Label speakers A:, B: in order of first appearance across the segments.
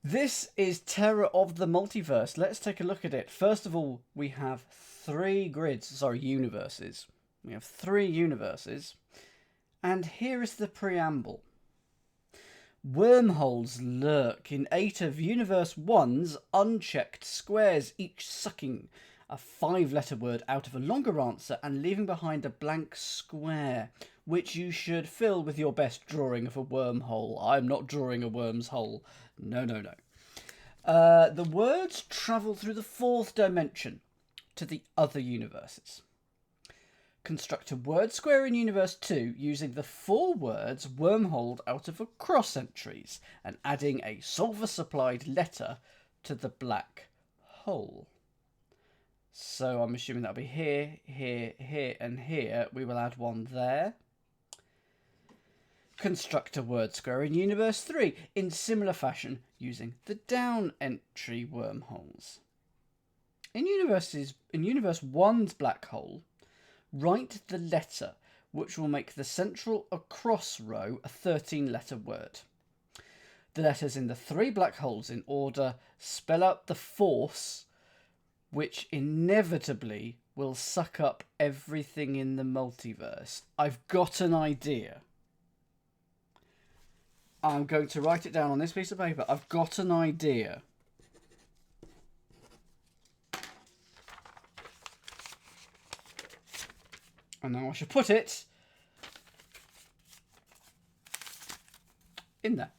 A: This is Terror of the Multiverse. Let's take a look at it. First of all, we have universes. We have 3 universes. And here is the preamble. Wormholes lurk in 8 of Universe 1's unchecked squares, each sucking a 5-letter word out of a longer answer and leaving behind a blank square, which you should fill with your best drawing of a wormhole. I'm not drawing a worm's hole. No, no, no. The words travel through the 4th dimension to the other universes. Construct a word square in Universe 2 using the 4 words wormholed out of a cross entries and adding a solver supplied letter to the black hole. So I'm assuming that'll be here, here, here, and here. We will add one there. Construct a word square in Universe 3 in similar fashion using the down entry wormholes. In Universe 1's black hole, write the letter which will make the central across row a 13-letter word. The letters in the 3 black holes in order spell out the force which inevitably will suck up everything in the multiverse. I've got an idea. I'm going to write it down on this piece of paper. I've got an idea. And now I should put it in there.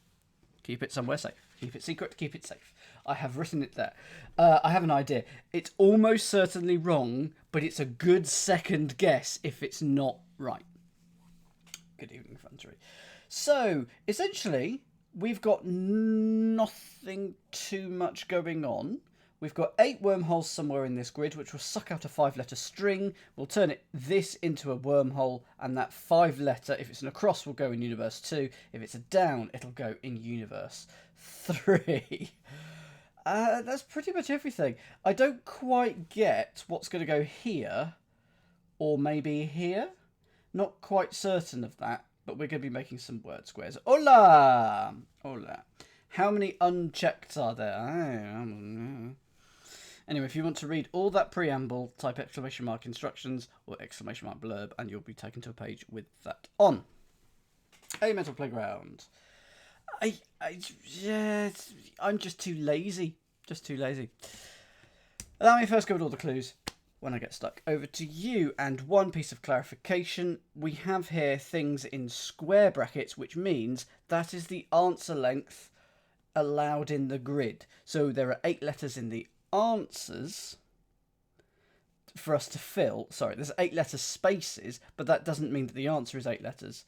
A: Keep it somewhere safe. Keep it secret, keep it safe. I have written it there. I have an idea. It's almost certainly wrong, but it's a good second guess if it's not right. Good evening, Fantery. So, essentially, we've got nothing too much going on. We've got 8 wormholes somewhere in this grid, which will suck out a 5-letter string. We'll turn this into a wormhole, and that 5-letter, if it's an across, will go in Universe 2. If it's a down, it'll go in Universe 3. That's pretty much everything. I don't quite get what's going to go here, or maybe here. Not quite certain of that, but we're going to be making some word squares. Hola! Hola. How many unchecked are there? I don't know. Anyway, if you want to read all that preamble, type exclamation mark instructions or exclamation mark blurb, and you'll be taken to a page with that on. A mental playground. I'm just too lazy. Just too lazy. Allow me first go with all the clues when I get stuck. Over to you, and one piece of clarification. We have here things in square brackets, which means that is the answer length allowed in the grid. So there are 8 letters in the answers for us to fill. Sorry, there's 8 letter spaces, but that doesn't mean that the answer is 8 letters.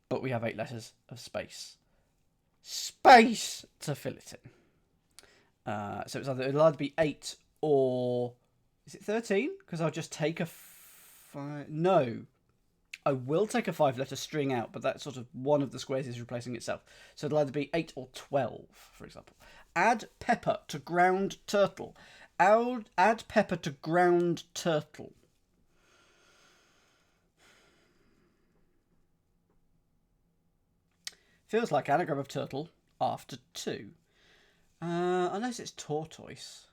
A: But we have 8 letters of space. Space to fill it in. So it'll either be 8 or... Is it 13? Because I'll just take a 5... No. I will take a 5-letter string out, but that's sort of one of the squares is replacing itself. So it'll either be 8 or 12, for example. Add pepper to ground turtle. Add pepper to ground turtle. Feels like anagram of turtle after 2. Unless it's tortoise.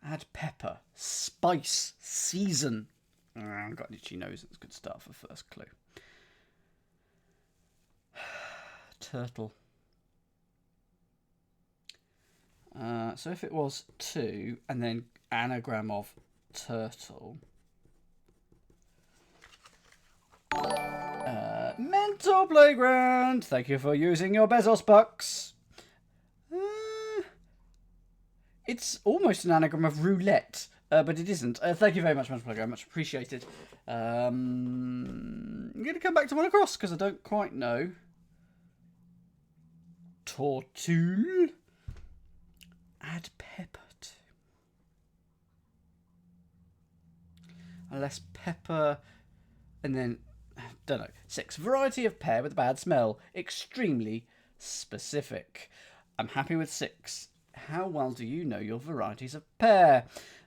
A: Add pepper. Spice. Season. I've got an itchy nose. That's a good start for first clue. Turtle. So if it was 2 and then anagram of turtle. Mental playground. Thank you for using your Bezos bucks. It's almost an anagram of roulette, but it isn't. Thank you very much, Mental Playground. Much appreciated. I'm going to come back to one across because I don't quite know. Tortool. Add pepper to. Unless pepper, and then, don't know. 6. Variety of pear with a bad smell. Extremely specific. I'm happy with 6. How well do you know your varieties of pear?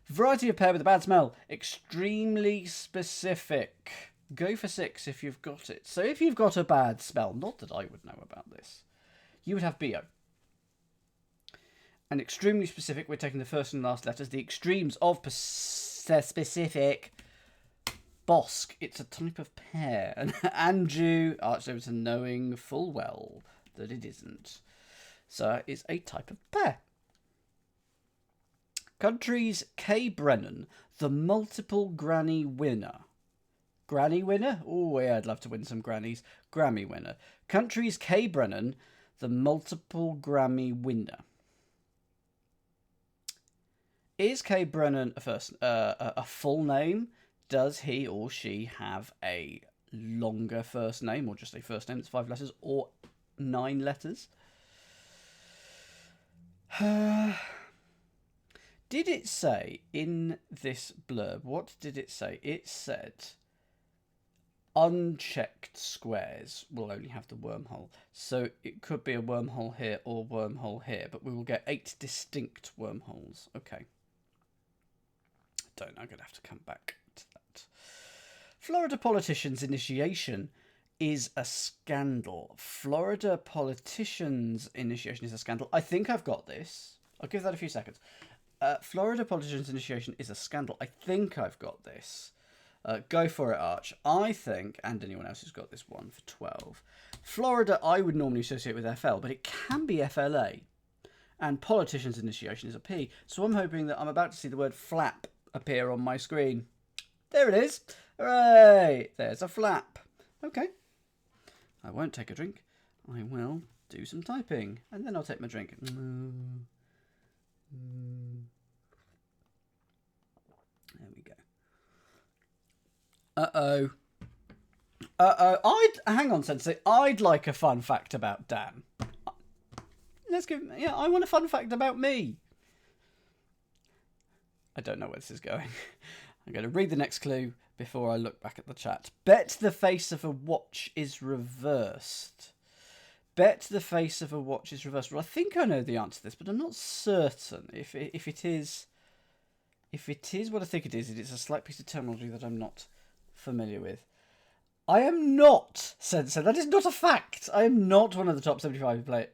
A: Variety of pear with a bad smell. Extremely specific. Go for 6 if you've got it. So if you've got a bad smell, not that I would know about this, you would have BO. And extremely specific, we're taking the first and last letters. The extremes of specific. Bosk, it's a type of pear. And Andrew, Archdev to knowing full well that it isn't. So it's a type of pear. Countries K. Brennan, the multiple granny winner. Granny winner? Oh, yeah, I'd love to win some grannies. Grammy winner. Countries K. Brennan, the multiple Grammy winner. Is K. Brennan a full name? Does he or she have a longer first name, or just a first name that's 5 letters, or 9 letters? Did it say in this blurb, what did it say? It said unchecked squares will only have the wormhole. So it could be a wormhole here or wormhole here, but we will get 8 distinct wormholes. Okay. I'm going to have to come back to that. Florida politicians' initiation is a scandal. Florida politicians' initiation is a scandal. I think I've got this. I'll give that a few seconds. Florida politicians' initiation is a scandal. I think I've got this. Go for it, Arch. I think, and anyone else who's got this one for 12. Florida, I would normally associate with FL, but it can be FLA. And politicians' initiation is a P. So I'm hoping that I'm about to see the word flap appear on my screen. There it is. Hooray! There's a flap. Okay. I won't take a drink. I will do some typing. And then I'll take my drink. There we go. Uh-oh. Hang on, Sensei. I'd like a fun fact about Dan. I want a fun fact about me. I don't know where this is going. I'm going to read the next clue before I look back at the chat. Bet the face of a watch is reversed. Bet the face of a watch is reversed. Well, I think I know the answer to this, but I'm not certain. If it is what I think it is a slight piece of terminology that I'm not familiar with. I am not, Sensei. That is not a fact. I am not one of the top 75 who play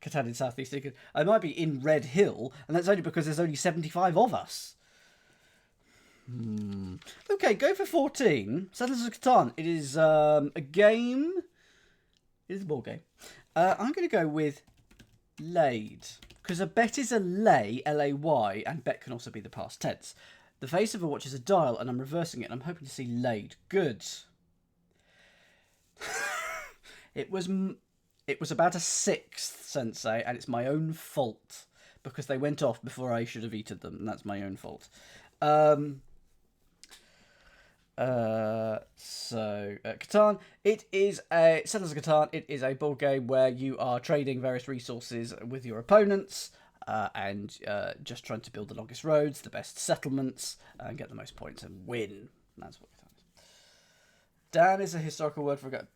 A: Catan in South East England. I might be in Red Hill, and that's only because there's only 75 of us. Okay, go for 14. Settlers of Catan. It is a game. It is a board game. I'm going to go with laid. Because a bet is a lay, L-A-Y, and bet can also be the past tense. The face of a watch is a dial, and I'm reversing it, and I'm hoping to see laid. Good. It was about a 6th, Sensei, and it's my own fault. Because they went off before I should have eaten them, and that's my own fault. Catan. It is a Settlers of Catan. It is a board game where you are trading various resources with your opponents, and just trying to build the longest roads, the best settlements, and get the most points and win. That's what Catan is. Dan is a historical word for a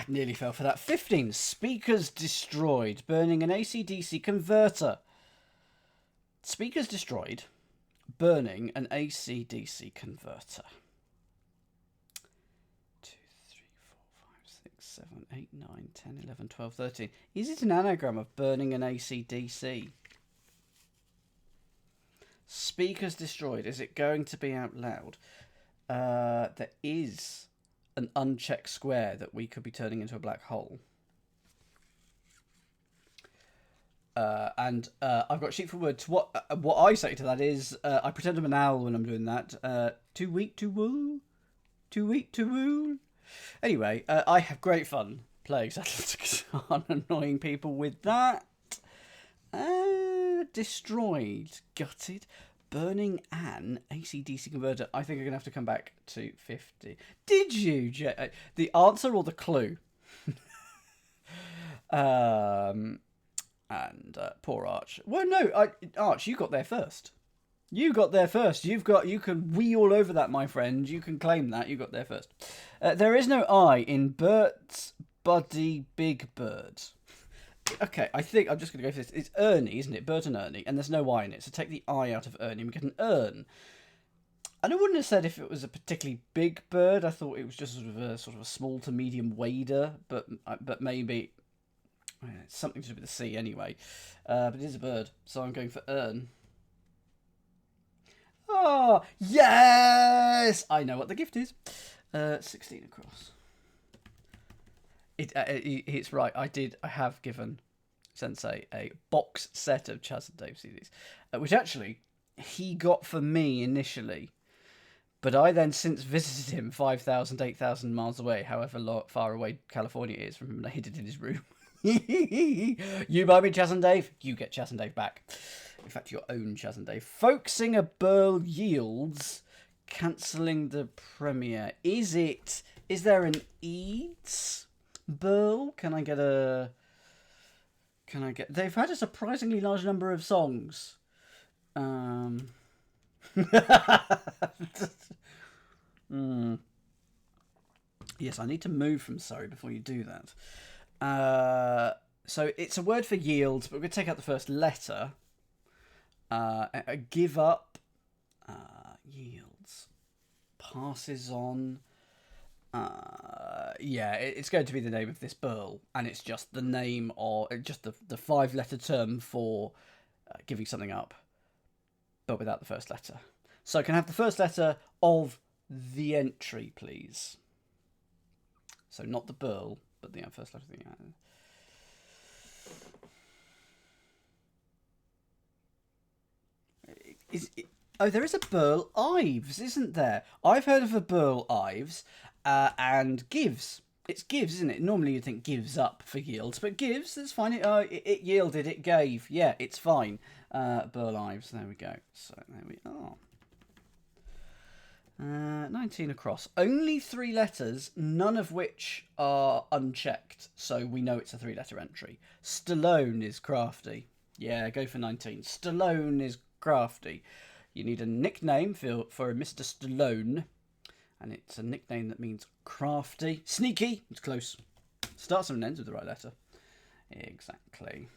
A: nearly fell for that. 15. Speakers destroyed. Burning an AC/DC converter. Speakers destroyed. Burning an AC/DC converter. 2, 3, 4, 5, 6, 7, 8, 9, 10, 11, 12, 13. Is it an anagram of burning an AC/DC? Speakers destroyed. Is it going to be out loud? There is an unchecked square that we could be turning into a black hole. And I've got a sheet for words. What I say to that is, I pretend I'm an owl when I'm doing that. Too weak to woo? Too weak to woo? Anyway, I have great fun playing Settlers on annoying people with that. Destroyed. Gutted. Burning an AC/DC converter. I think I'm going to have to come back to 50. Did you, the answer or the clue? And poor Arch. Well, no, Arch, you got there first. You got there first. You can wee all over that, my friend. You can claim that. You got there first. There is no I in Bert's Buddy Big Bird. Okay, I think I'm just going to go for this. It's Ernie, isn't it? Bert and Ernie, and there's no I in it. So take the I out of Ernie and we get an Ern. And I wouldn't have said if it was a particularly big bird. I thought it was just sort of a small to medium wader, but maybe It's something to do with the sea anyway. But it is a bird, so I'm going for earn. Oh, yes! I know what the gift is. 16 across. It's right. I have given Sensei a box set of Chas and Dave CDs, which actually he got for me initially. But I then since visited him 5,000, 8,000 miles away, however far away California is from him, and I hid it in his room. You buy me Chas and Dave, you get Chas and Dave back. In fact, your own Chas and Dave. Folk singer Burl yields, cancelling the premiere. Is there an Eads? Burl? They've had a surprisingly large number of songs. Yes, I need to move from Surrey before you do that. So it's a word for yields, but we're going to take out the first letter. Give up. Yields. Passes on. Yeah, it's going to be the name of this Burl, and it's just the name or just the 5-letter term for giving something up, but without the first letter. So can I have the first letter of the entry, please? So not the Burl, but the first letter of the Oh, there is a Burl Ives, isn't there? I've heard of a Burl Ives, and gives. It's gives, isn't it? Normally you'd think gives up for yields, but gives, that's fine. It yielded, it gave. Yeah, it's fine. Burl Ives, there we go. So there we are. 19 across. Only 3 letters, none of which are unchecked, so we know it's a 3-letter entry. Stallone is crafty. Yeah, go for 19. Stallone is crafty. You need a nickname for Mr. Stallone, and it's a nickname that means crafty. Sneaky, it's close. Starts and ends with the right letter. Exactly.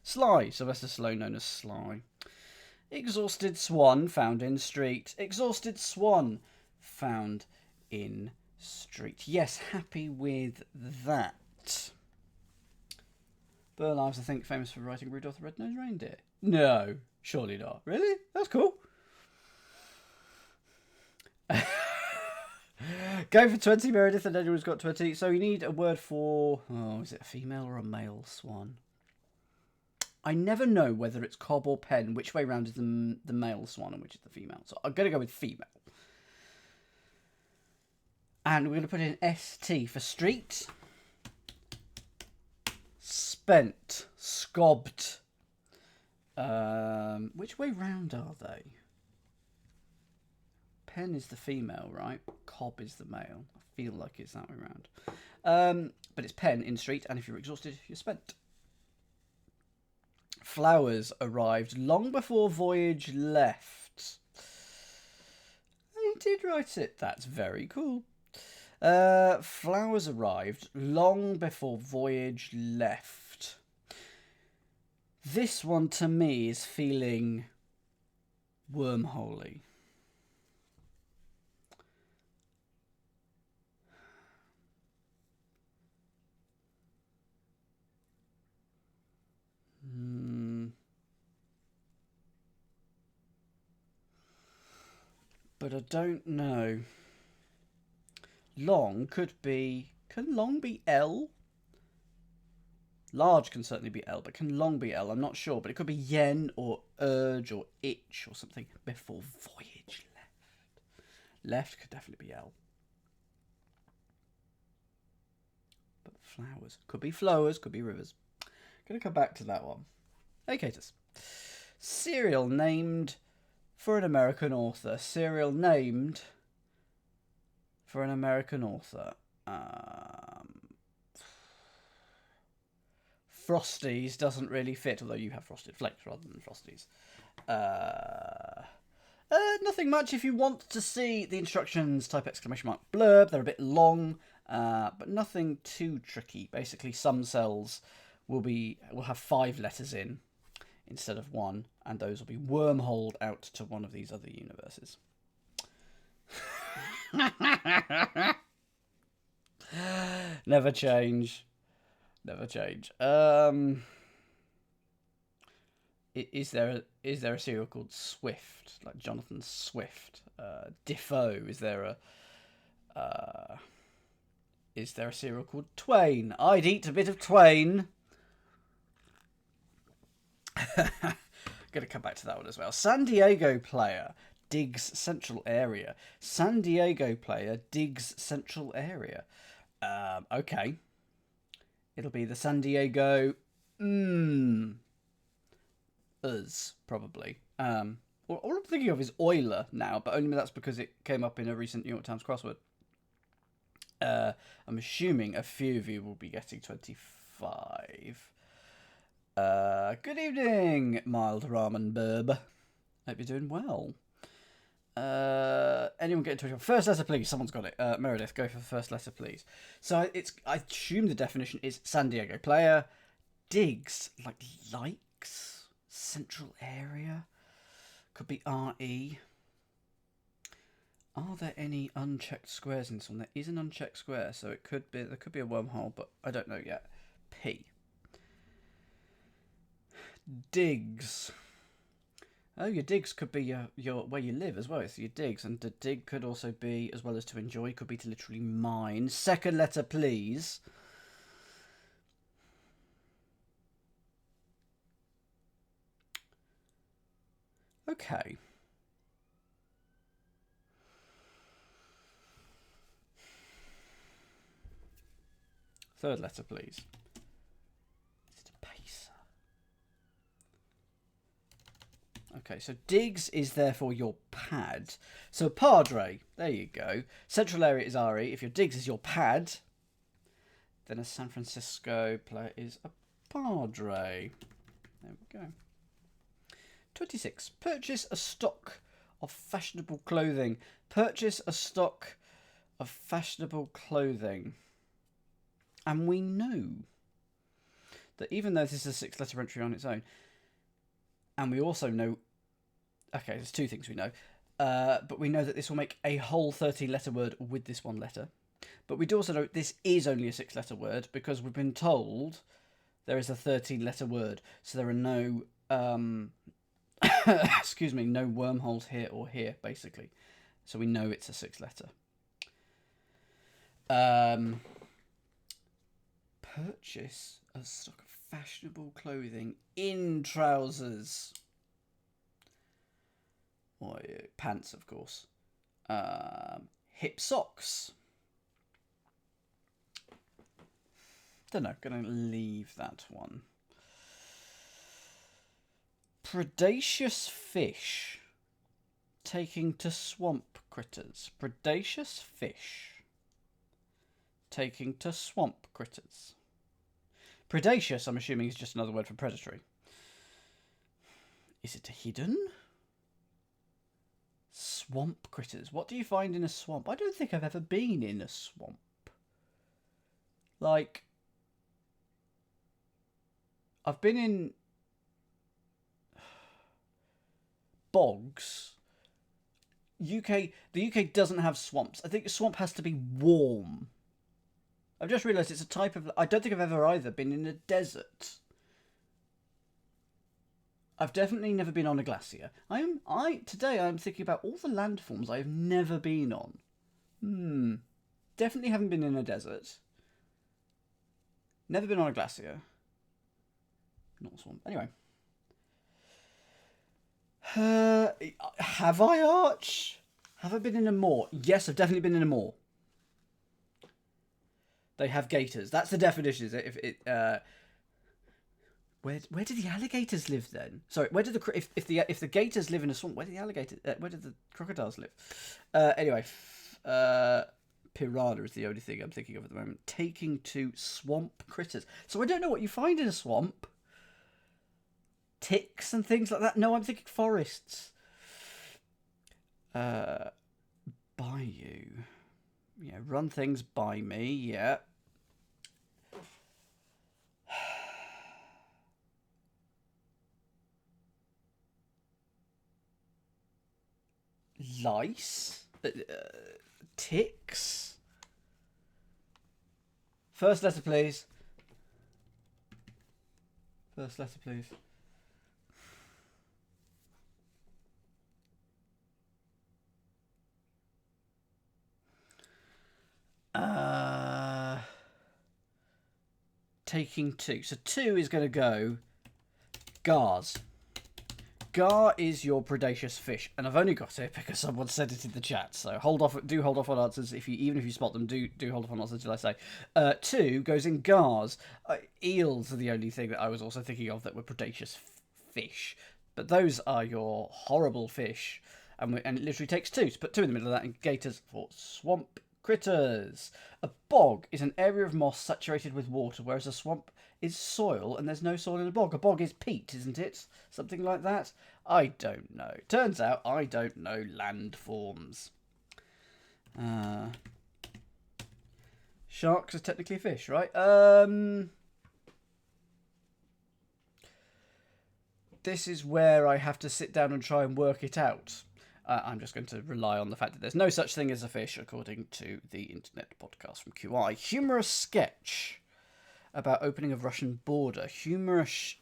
A: Sly, Sylvester Stallone, known as Sly. Exhausted swan found in street. Exhausted swan found in street. Yes, happy with that. Burl Ives, I think, famous for writing Rudolph the Red-Nosed Reindeer. No, surely not. Really? That's cool. Go for 20, Meredith, and Edward's got 20. So you need a word for... Oh, is it a female or a male swan? I never know whether it's cob or pen. Which way round is the male swan and which is the female? So I'm going to go with female. And we're going to put in ST for street. Spent. Scobbed. Which way round are they? Pen is the female, right? Cob is the male. I feel like it's that way round. But it's pen in street, and if you're exhausted, you're spent. Flowers arrived long before voyage left. I did write it. That's very cool. Flowers arrived long before voyage left. This one to me is feeling wormholey. But I don't know. Long could be... Can long be L? Large can certainly be L, but can long be L? I'm not sure, but it could be yen or urge or itch or something before voyage left. Left could definitely be L. But flowers. Could be flowers, could be rivers. Gonna come back to that one. Okay, Catus. Serial named for an American author. Serial named for an American author. Frosties doesn't really fit, although you have Frosted Flakes rather than Frosties. Nothing much. If you want to see the instructions, type exclamation mark blurb. They're a bit long, but nothing too tricky. Basically, some cells will have 5 letters in instead of 1, and those will be wormholed out to one of these other universes. Never change. Never change. Is there a serial called Swift, like Jonathan Swift? Defoe. Is there a serial called Twain? I'd eat a bit of Twain. Gonna come back to that one as well. San Diego player digs central area. San Diego player digs central area. Okay. It'll be the San Diego. Us, probably. All I'm thinking of is Euler now, but only that's because it came up in a recent New York Times crossword. I'm assuming a few of you will be getting 25. Good evening, mild ramen burb. Hope you're doing well. Anyone getting 25? First letter, please. Someone's got it. Meredith, go for the first letter, please. So I assume the definition is San Diego player digs, like likes, central area. Could be RE. Are there any unchecked squares in this one? There is an unchecked square, so there could be a wormhole, but I don't know yet. P. Digs. Oh, your digs could be your where you live as well. It's your digs, and the dig could also be, as well as to enjoy, could be to literally mine. Second letter, please. Okay. Third letter, please. Is it a pacer? Okay, so digs is therefore your pad. So padre, there you go. Central area is RE. If your digs is your pad, then a San Francisco player is a padre. There we go. 26. Purchase a stock of fashionable clothing. Purchase a stock of fashionable clothing. And we know that even though this is a 6-letter entry on its own, and we also know, okay, there's two things we know, but we know that this will make a whole 13-letter word with this one letter. But we do also know this is only a 6-letter word because we've been told there is a 13-letter word. So there are no, excuse me, no wormholes here or here, basically. So we know it's a 6-letter. Purchase a stock of fashionable clothing in trousers. Or pants, of course. Hip socks. Don't know, gonna leave that one. Predaceous fish. Taking to swamp critters. Predaceous fish. Taking to swamp critters. Predaceous, I'm assuming, is just another word for predatory. Is it a hidden? Swamp critters. What do you find in a swamp? I don't think I've ever been in a swamp. Like, I've been in bogs. The UK doesn't have swamps. I think a swamp has to be warm. I've just realised it's a type of... I don't think I've ever either been in a desert. I've definitely never been on a glacier. Today I'm thinking about all the landforms I have never been on. Definitely haven't been in a desert. Never been on a glacier. Not a swamp. Anyway. Have I, Arch? Have I been in a moor? Yes, I've definitely been in a moor. They have gators. That's the definition. Is it? Where do the alligators live then? Sorry, where do if the gators live in a swamp? Where do the alligators? Where do the crocodiles live? Anyway, piranha is the only thing I'm thinking of at the moment. Taking to swamp critters. So I don't know what you find in a swamp. Ticks and things like that. No, I'm thinking forests. Bayou. Yeah, run things by me, yeah. Lice? Ticks? First letter, please. First letter, please. Taking 2. So 2 is going to go gars. Gar is your predaceous fish, and I've only got it because someone said it in the chat. So hold off on answers. Even if you spot them, do hold off on answers until I say. 2 goes in gars. Eels are the only thing that I was also thinking of that were predaceous fish, but those are your horrible fish, and it literally takes 2. So put 2 in the middle of that, and gators for swamp critters. A bog is an area of moss saturated with water, whereas a swamp is soil, and there's no soil in a bog. A bog is peat, isn't it? Something like that? I don't know. Turns out I don't know landforms. Sharks are technically a fish, right? This is where I have to sit down and try and work it out. I'm just going to rely on the fact that there's no such thing as a fish, according to the Internet Podcast from QI. Humorous sketch about opening of Russian border. Humorous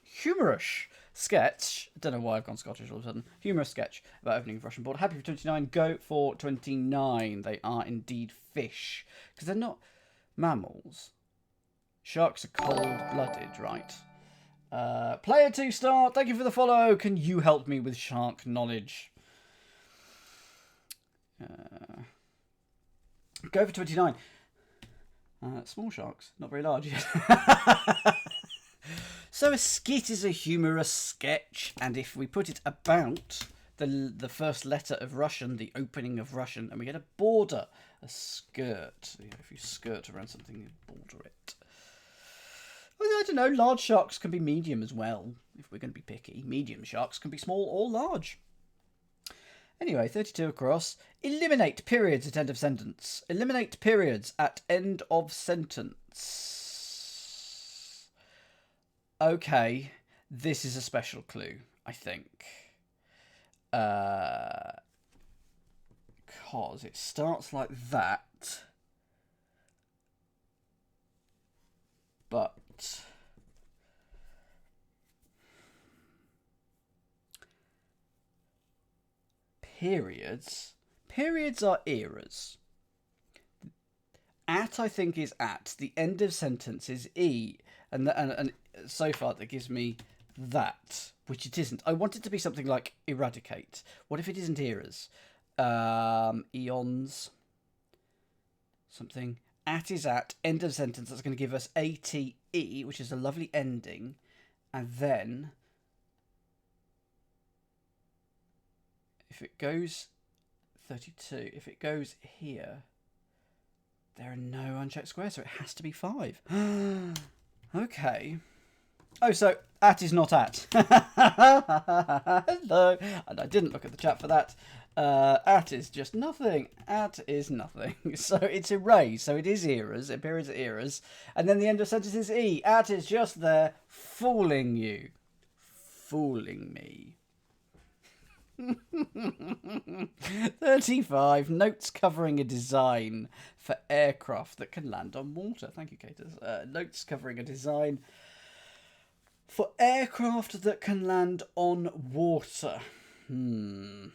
A: sketch. I don't know why I've gone Scottish all of a sudden. Humorous sketch about opening of Russian border. Happy for 29. Go for 29. They are indeed fish. Because they're not mammals. Sharks are cold-blooded, right? Player 2-star, thank you for the follow. Can you help me with shark knowledge? Go for 29. Small sharks, not very large yet. So a skit is a humorous sketch, and if we put it about the first letter of Russian, the opening of Russian, and we get a border, a skirt. If you skirt around something, you border it. Well, I don't know, large sharks can be medium as well, if we're going to be picky. Medium sharks can be small or large. Anyway, 32 across. Eliminate periods at end of sentence. Eliminate periods at end of sentence. Okay, this is a special clue, I think. Because it starts like that. But periods are eras. At, I think, is at. The end of sentence is e, and so far that gives me that, which it isn't. I want it to be something like eradicate. What if it isn't eras? Eons. Something. At is at. End of sentence. That's going to give us ate, which is a lovely ending, and then if it goes 32, if it goes here, there are no unchecked squares, so it has to be 5. Okay. Oh, so at is not at. Hello. And I didn't look at the chat for that. At is just nothing. At is nothing. So it's erased. So it is eras. It appears at eras. And then the end of sentence is e. At is just there, fooling you. Fooling me. 35. Notes covering a design for aircraft that can land on water. Thank you, Caters. Notes covering a design for aircraft that can land on water. Is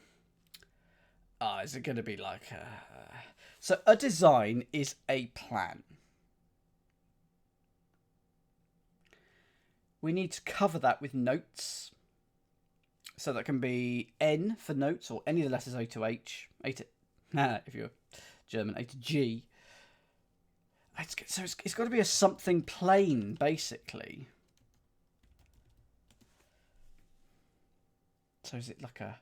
A: it going to be like so a design is a plan. We need to cover that with notes. So that can be N for notes, or any of the letters O to H. If you're German, A to G. So it's got to be a something plane, basically. So is it like a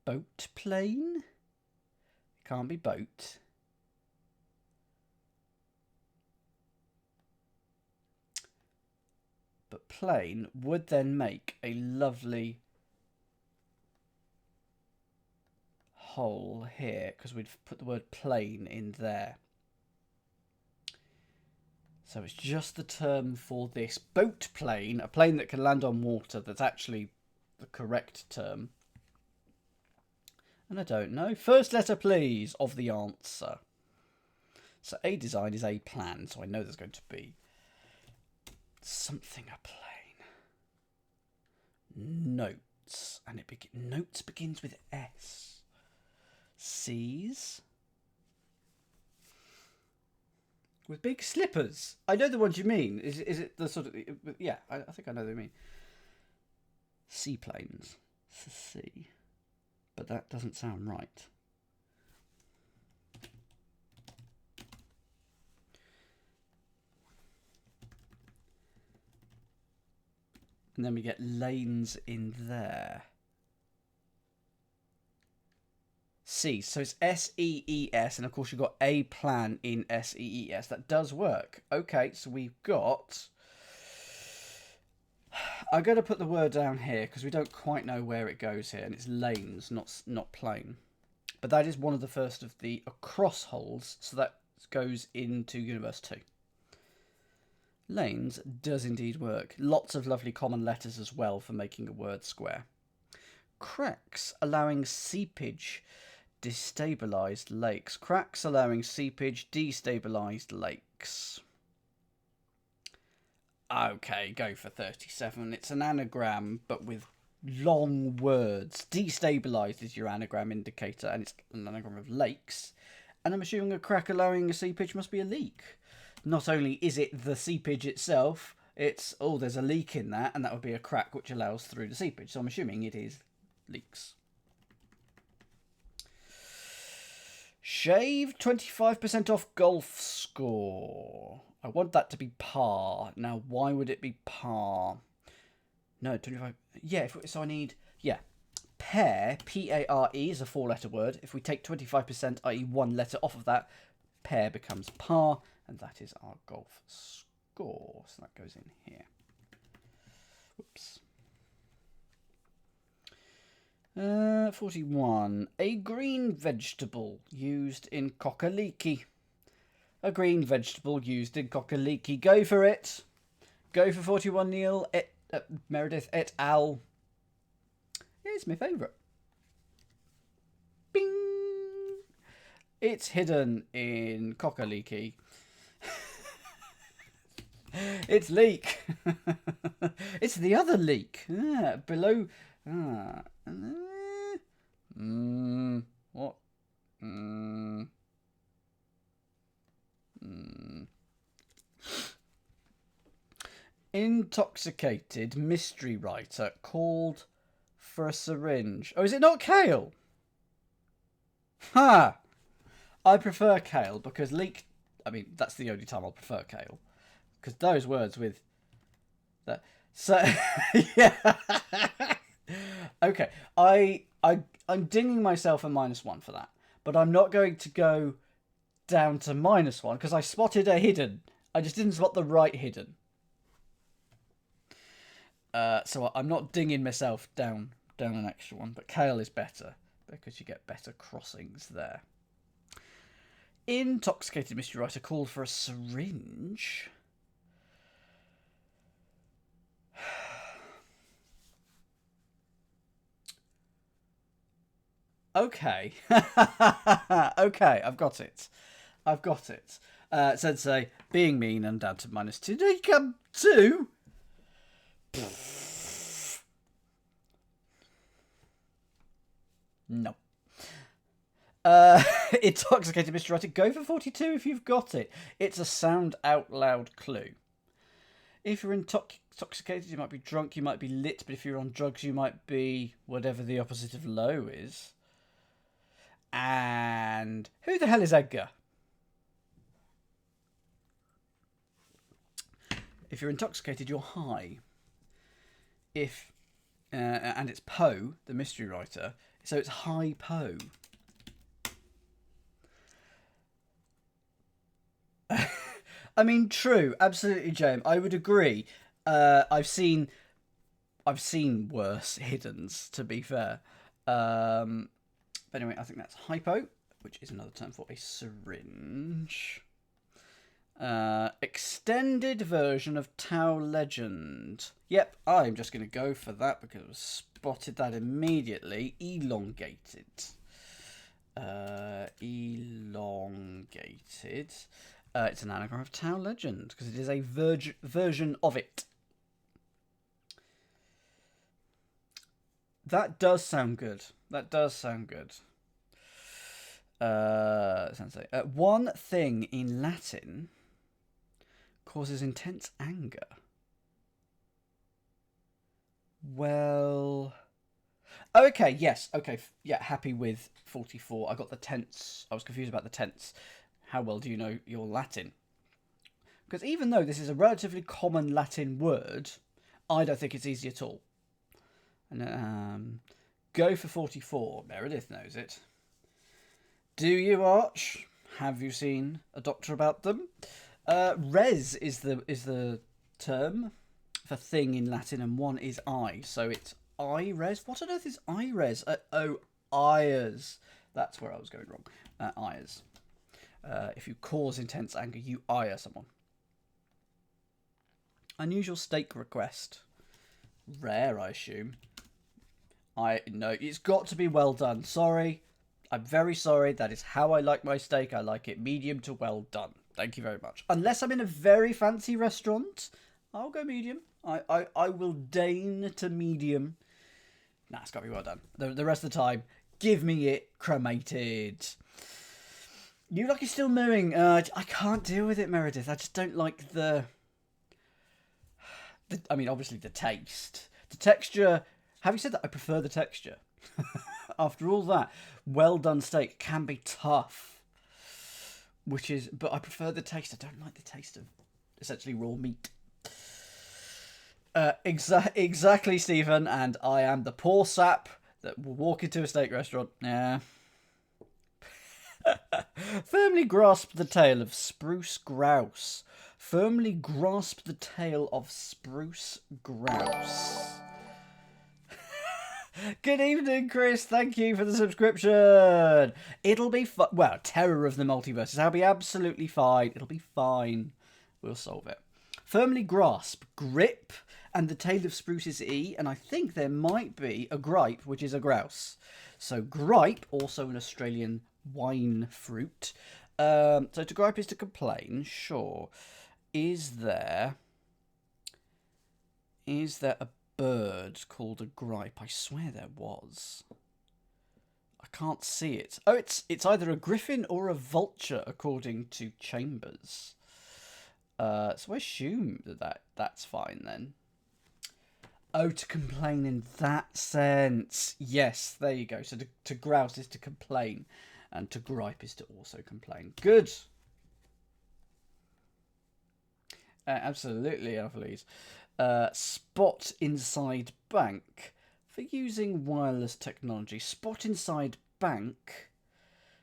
A: boat plane? It can't be boat. But plane would then make a lovely hole here, because we'd put the word plane in there. So it's just the term for this boat plane, a plane that can land on water, that's actually the correct term. And I don't know. First letter, please, of the answer. So a design is a plan, so I know there's going to be something a plane. Notes. And notes begins with S. C's. With big slippers. I know the ones you mean. Is it the sort of... Yeah, I think I know what you mean. Seaplanes. C. But that doesn't sound right. And then we get lanes in there. C. So it's S-E-E-S. And of course you've got a plan in S-E-E-S. That does work. Okay, so we've got... I'm going to put the word down here because we don't quite know where it goes here. And it's lanes, not plane. But that is one of the first of the across holes. So that goes into Universe 2. Lanes does indeed work. Lots of lovely common letters as well for making a word square. Cracks allowing seepage, destabilised lakes. Cracks allowing seepage, destabilised lakes. Okay, go for 37. It's an anagram, but with long words. Destabilised is your anagram indicator, and it's an anagram of lakes. And I'm assuming a crack allowing a seepage must be a leak. Not only is it the seepage itself, it's, oh, there's a leak in that, and that would be a crack which allows through the seepage. So I'm assuming it is leaks. Shave 25% off golf score. I want that to be par. Now, why would it be par? No, 25. Yeah, so I need, yeah. Pair, P-A-R-E, is a 4-letter word. If we take 25%, i.e. one letter off of that, pair becomes par. And that is our golf score. So that goes in here. Whoops. 41. A green vegetable used in cockaliki. A green vegetable used in cockaliki. Go for it. Go for 41, Neil. Meredith et al. It's my favourite. Bing! It's hidden in cockaliki. It's leak. It's the other leak. Below. What? Intoxicated mystery writer called for a syringe. Oh, is it not kale? Ha! I prefer kale because leek... I mean, that's the only time I'll prefer kale. Because those words with... that. So, yeah. Okay, I'm dinging myself a -1 for that. But I'm not going to go down to -1 because I spotted a hidden. I just didn't spot the right hidden. So I'm not dinging myself down an extra one. But kale is better because you get better crossings there. Intoxicated mystery writer called for a syringe. Okay. Okay, I've got it. So I'd say, being mean and down to -2. Did he come 2? No. Intoxicated mystery writer. Go for 42 if you've got it. It's a sound out loud clue. If you're intoxicated, you might be drunk, you might be lit, but if you're on drugs, you might be whatever the opposite of low is. And who the hell is Edgar? If you're intoxicated, you're high. If and it's Poe, the mystery writer, so it's High Poe. I mean, true, absolutely, James. I would agree. I've seen worse hiddens, to be fair. But anyway, I think that's hypo, which is another term for a syringe. Extended version of Tau Legend. Yep, I'm just going to go for that because I spotted that immediately. Elongated. Elongated. It's an anagram of Tau Legend because it is a version of it. That does sound good. That does sound good. Sensei. One thing in Latin causes intense anger. Well... Okay, yes. Okay, yeah, happy with 44. I got the tense. I was confused about the tense. How well do you know your Latin? Because even though this is a relatively common Latin word, I don't think it's easy at all. And go for 44. Meredith knows it. Do you, Arch? Have you seen a doctor about them? Res is the term for thing in Latin, and one is I. So it's I-res. What on earth is I-res? Ires. That's where I was going wrong. Ires. If you cause intense anger, you ire someone. Unusual steak request. Rare, I assume. No, it's got to be well done. Sorry. I'm very sorry. That is how I like my steak. I like it medium to well done. Thank you very much. Unless I'm in a very fancy restaurant, I'll go medium. I will deign to medium. Nah, it's got to be well done. The rest of the time, give me it cremated. You lucky still mooing. I can't deal with it, Meredith. I just don't like the I mean, obviously the taste. The texture... Having said that, I prefer the texture. After all that, well done steak can be tough. But I prefer the taste. I don't like the taste of essentially raw meat. Exactly, Stephen. And I am the poor sap that will walk into a steak restaurant. Yeah. Firmly grasp the tail of spruce grouse. Firmly grasp the tail of spruce grouse. Good evening, Chris. Thank you for the subscription. It'll be fun. Well, terror of the multiverses. I'll be absolutely fine. It'll be fine. We'll solve it. Firmly grasp, grip, and the tail of spruce is E, and I think there might be a gripe, which is a grouse. So gripe, also an Australian wine fruit. So to gripe is to complain, sure. Is there a bird called a gripe? I swear there was. I can't see it. Oh, it's either a griffin or a vulture, according to Chambers. So I assume that's fine then. Oh, to complain in that sense. Yes, there you go. So to grouse is to complain, and to gripe is to also complain. Good. Absolutely, Alphalese. Spot inside bank for using wireless technology. Spot inside bank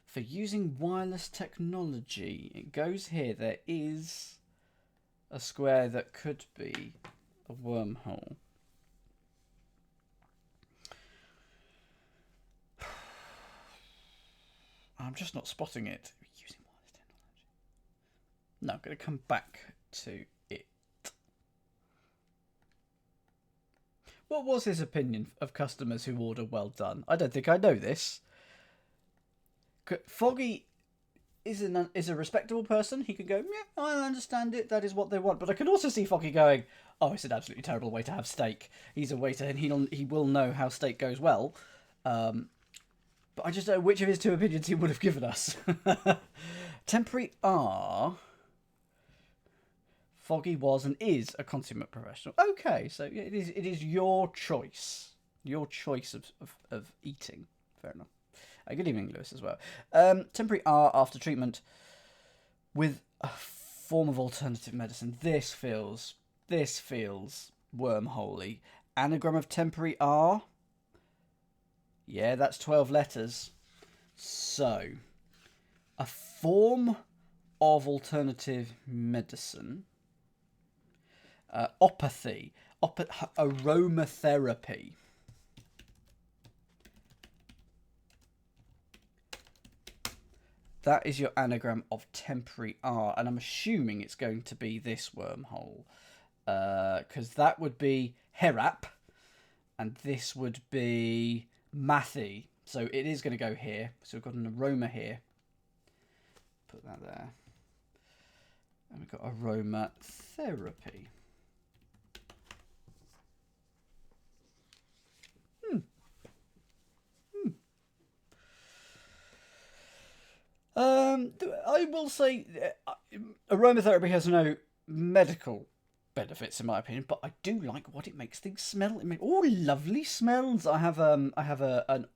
A: for using wireless technology. It goes here. There is a square that could be a wormhole. I'm just not spotting it. Using wireless technology. No, I'm going to come back to it. What was his opinion of customers who order well done? I don't think I know this. Foggy is a respectable person. He can go, yeah, I understand it. That is what they want. But I can also see Foggy going, oh, it's an absolutely terrible way to have steak. He's a waiter and he will know how steak goes well. But I just don't know which of his two opinions he would have given us. Temporary R. Foggy was and is a consummate professional. Okay, so it is your choice. Your choice of eating. Fair enough. Good evening, Lewis, as well. Temporary R after treatment with a form of alternative medicine. This feels wormholey. Anagram of temporary R. Yeah, that's 12 letters. So, a form of alternative medicine. Opathy. Aromatherapy. That is your anagram of temporary R. And I'm assuming it's going to be this wormhole. Because that would be Herap. And this would be Mathy. So it is going to go here. So we've got an aroma here. Put that there. And we've got aromatherapy. I will say aromatherapy has no medical benefits in my opinion, but I do like what it makes things smell. Oh, lovely smells. I have an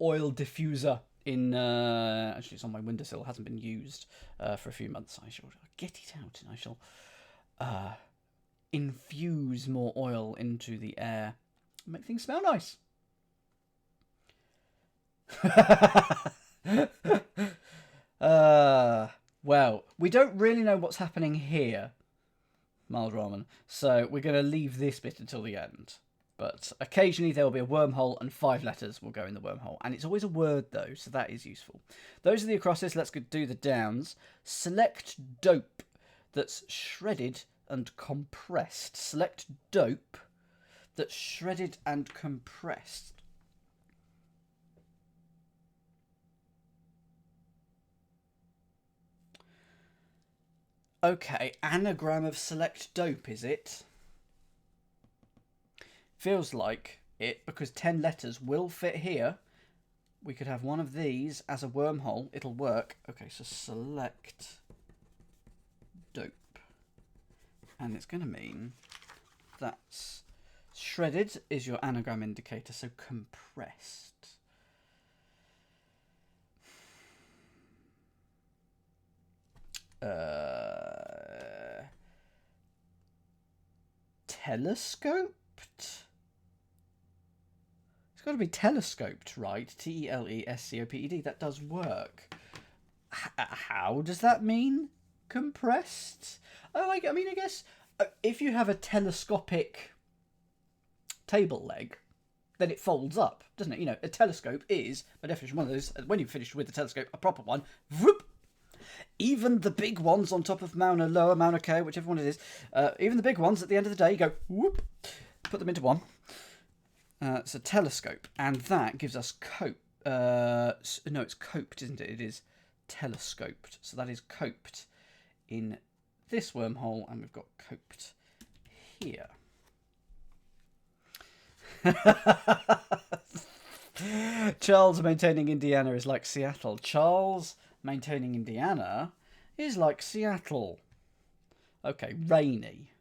A: oil diffuser in actually it's on my windowsill. It hasn't been used for a few months. I shall get it out and I shall infuse more oil into the air, make things smell nice. Well, we don't really know what's happening here, mild ramen, so we're going to leave this bit until the end. But occasionally there will be a wormhole and 5 letters will go in the wormhole. And it's always a word though, so that is useful. Those are the acrosses. Let's do the downs. Select dope that's shredded and compressed. Select dope that's shredded and compressed. Okay, anagram of select dope, is it? Feels like it, because 10 letters will fit here. We could have one of these as a wormhole. It'll work. Okay, so select dope. And it's going to mean that's shredded is your anagram indicator, so compressed. Telescoped? It's got to be telescoped, right? Telescoped. That does work. How does that mean compressed? Oh, I mean, I guess if you have a telescopic table leg, then it folds up, doesn't it? You know, a telescope is, by definition, one of those, when you've finished with the telescope, a proper one, whoop, even the big ones on top of Mauna Loa, Mauna Kea, whichever one it is, even the big ones at the end of the day, you go, whoop, put them into one. It's a telescope, and that gives us cope. No, it's coped, isn't it? It is telescoped. So that is coped in this wormhole, and we've got coped here. Charles maintaining Indiana is like Seattle. Charles maintaining Indiana is like Seattle. Okay, rainy.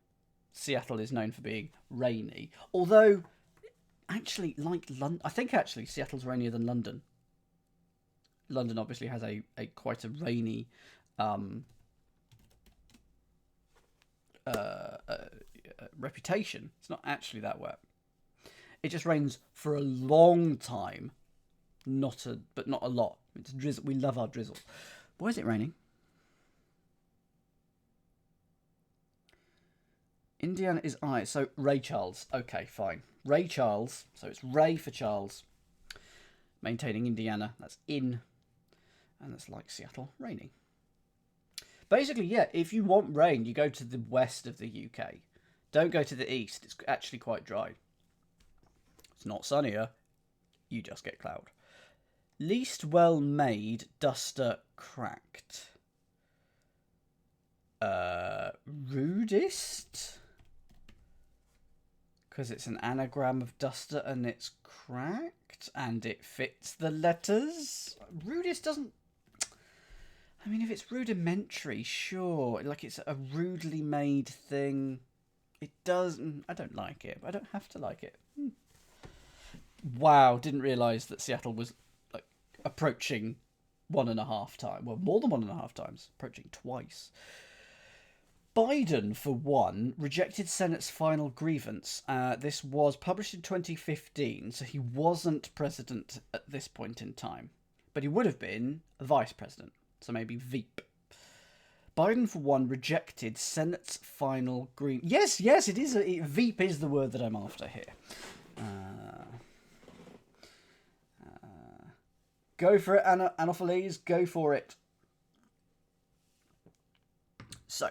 A: Seattle is known for being rainy. Although, actually, like London, I think actually Seattle's rainier than London. London obviously has a quite a rainy reputation. It's not actually that wet. It just rains for a long time, but not a lot. It's drizzle. We love our drizzle. Why is it raining? Indiana is I. So Ray Charles. Okay, fine. Ray Charles. So it's Ray for Charles. Maintaining Indiana. That's in. And that's like Seattle. Raining. Basically, yeah, if you want rain, you go to the west of the UK. Don't go to the east. It's actually quite dry. It's not sunnier. You just get cloud. Least well made, duster cracked. Rudest? Because it's an anagram of duster and it's cracked and it fits the letters. Rudest doesn't... I mean, if it's rudimentary, sure. Like it's a rudely made thing. It doesn't... I don't like it, but I don't have to like it. Wow, didn't realise that Seattle was like approaching 1.5 times. Well, more than 1.5 times. Approaching twice. Biden, for one, rejected Senate's final grievance. This was published in 2015, so he wasn't president at this point in time. But he would have been a vice president, so maybe Veep. Biden, for one, rejected Senate's final grievance. Yes, it is. Veep is the word that I'm after here. Go for it, Anopheles. Go for it. So,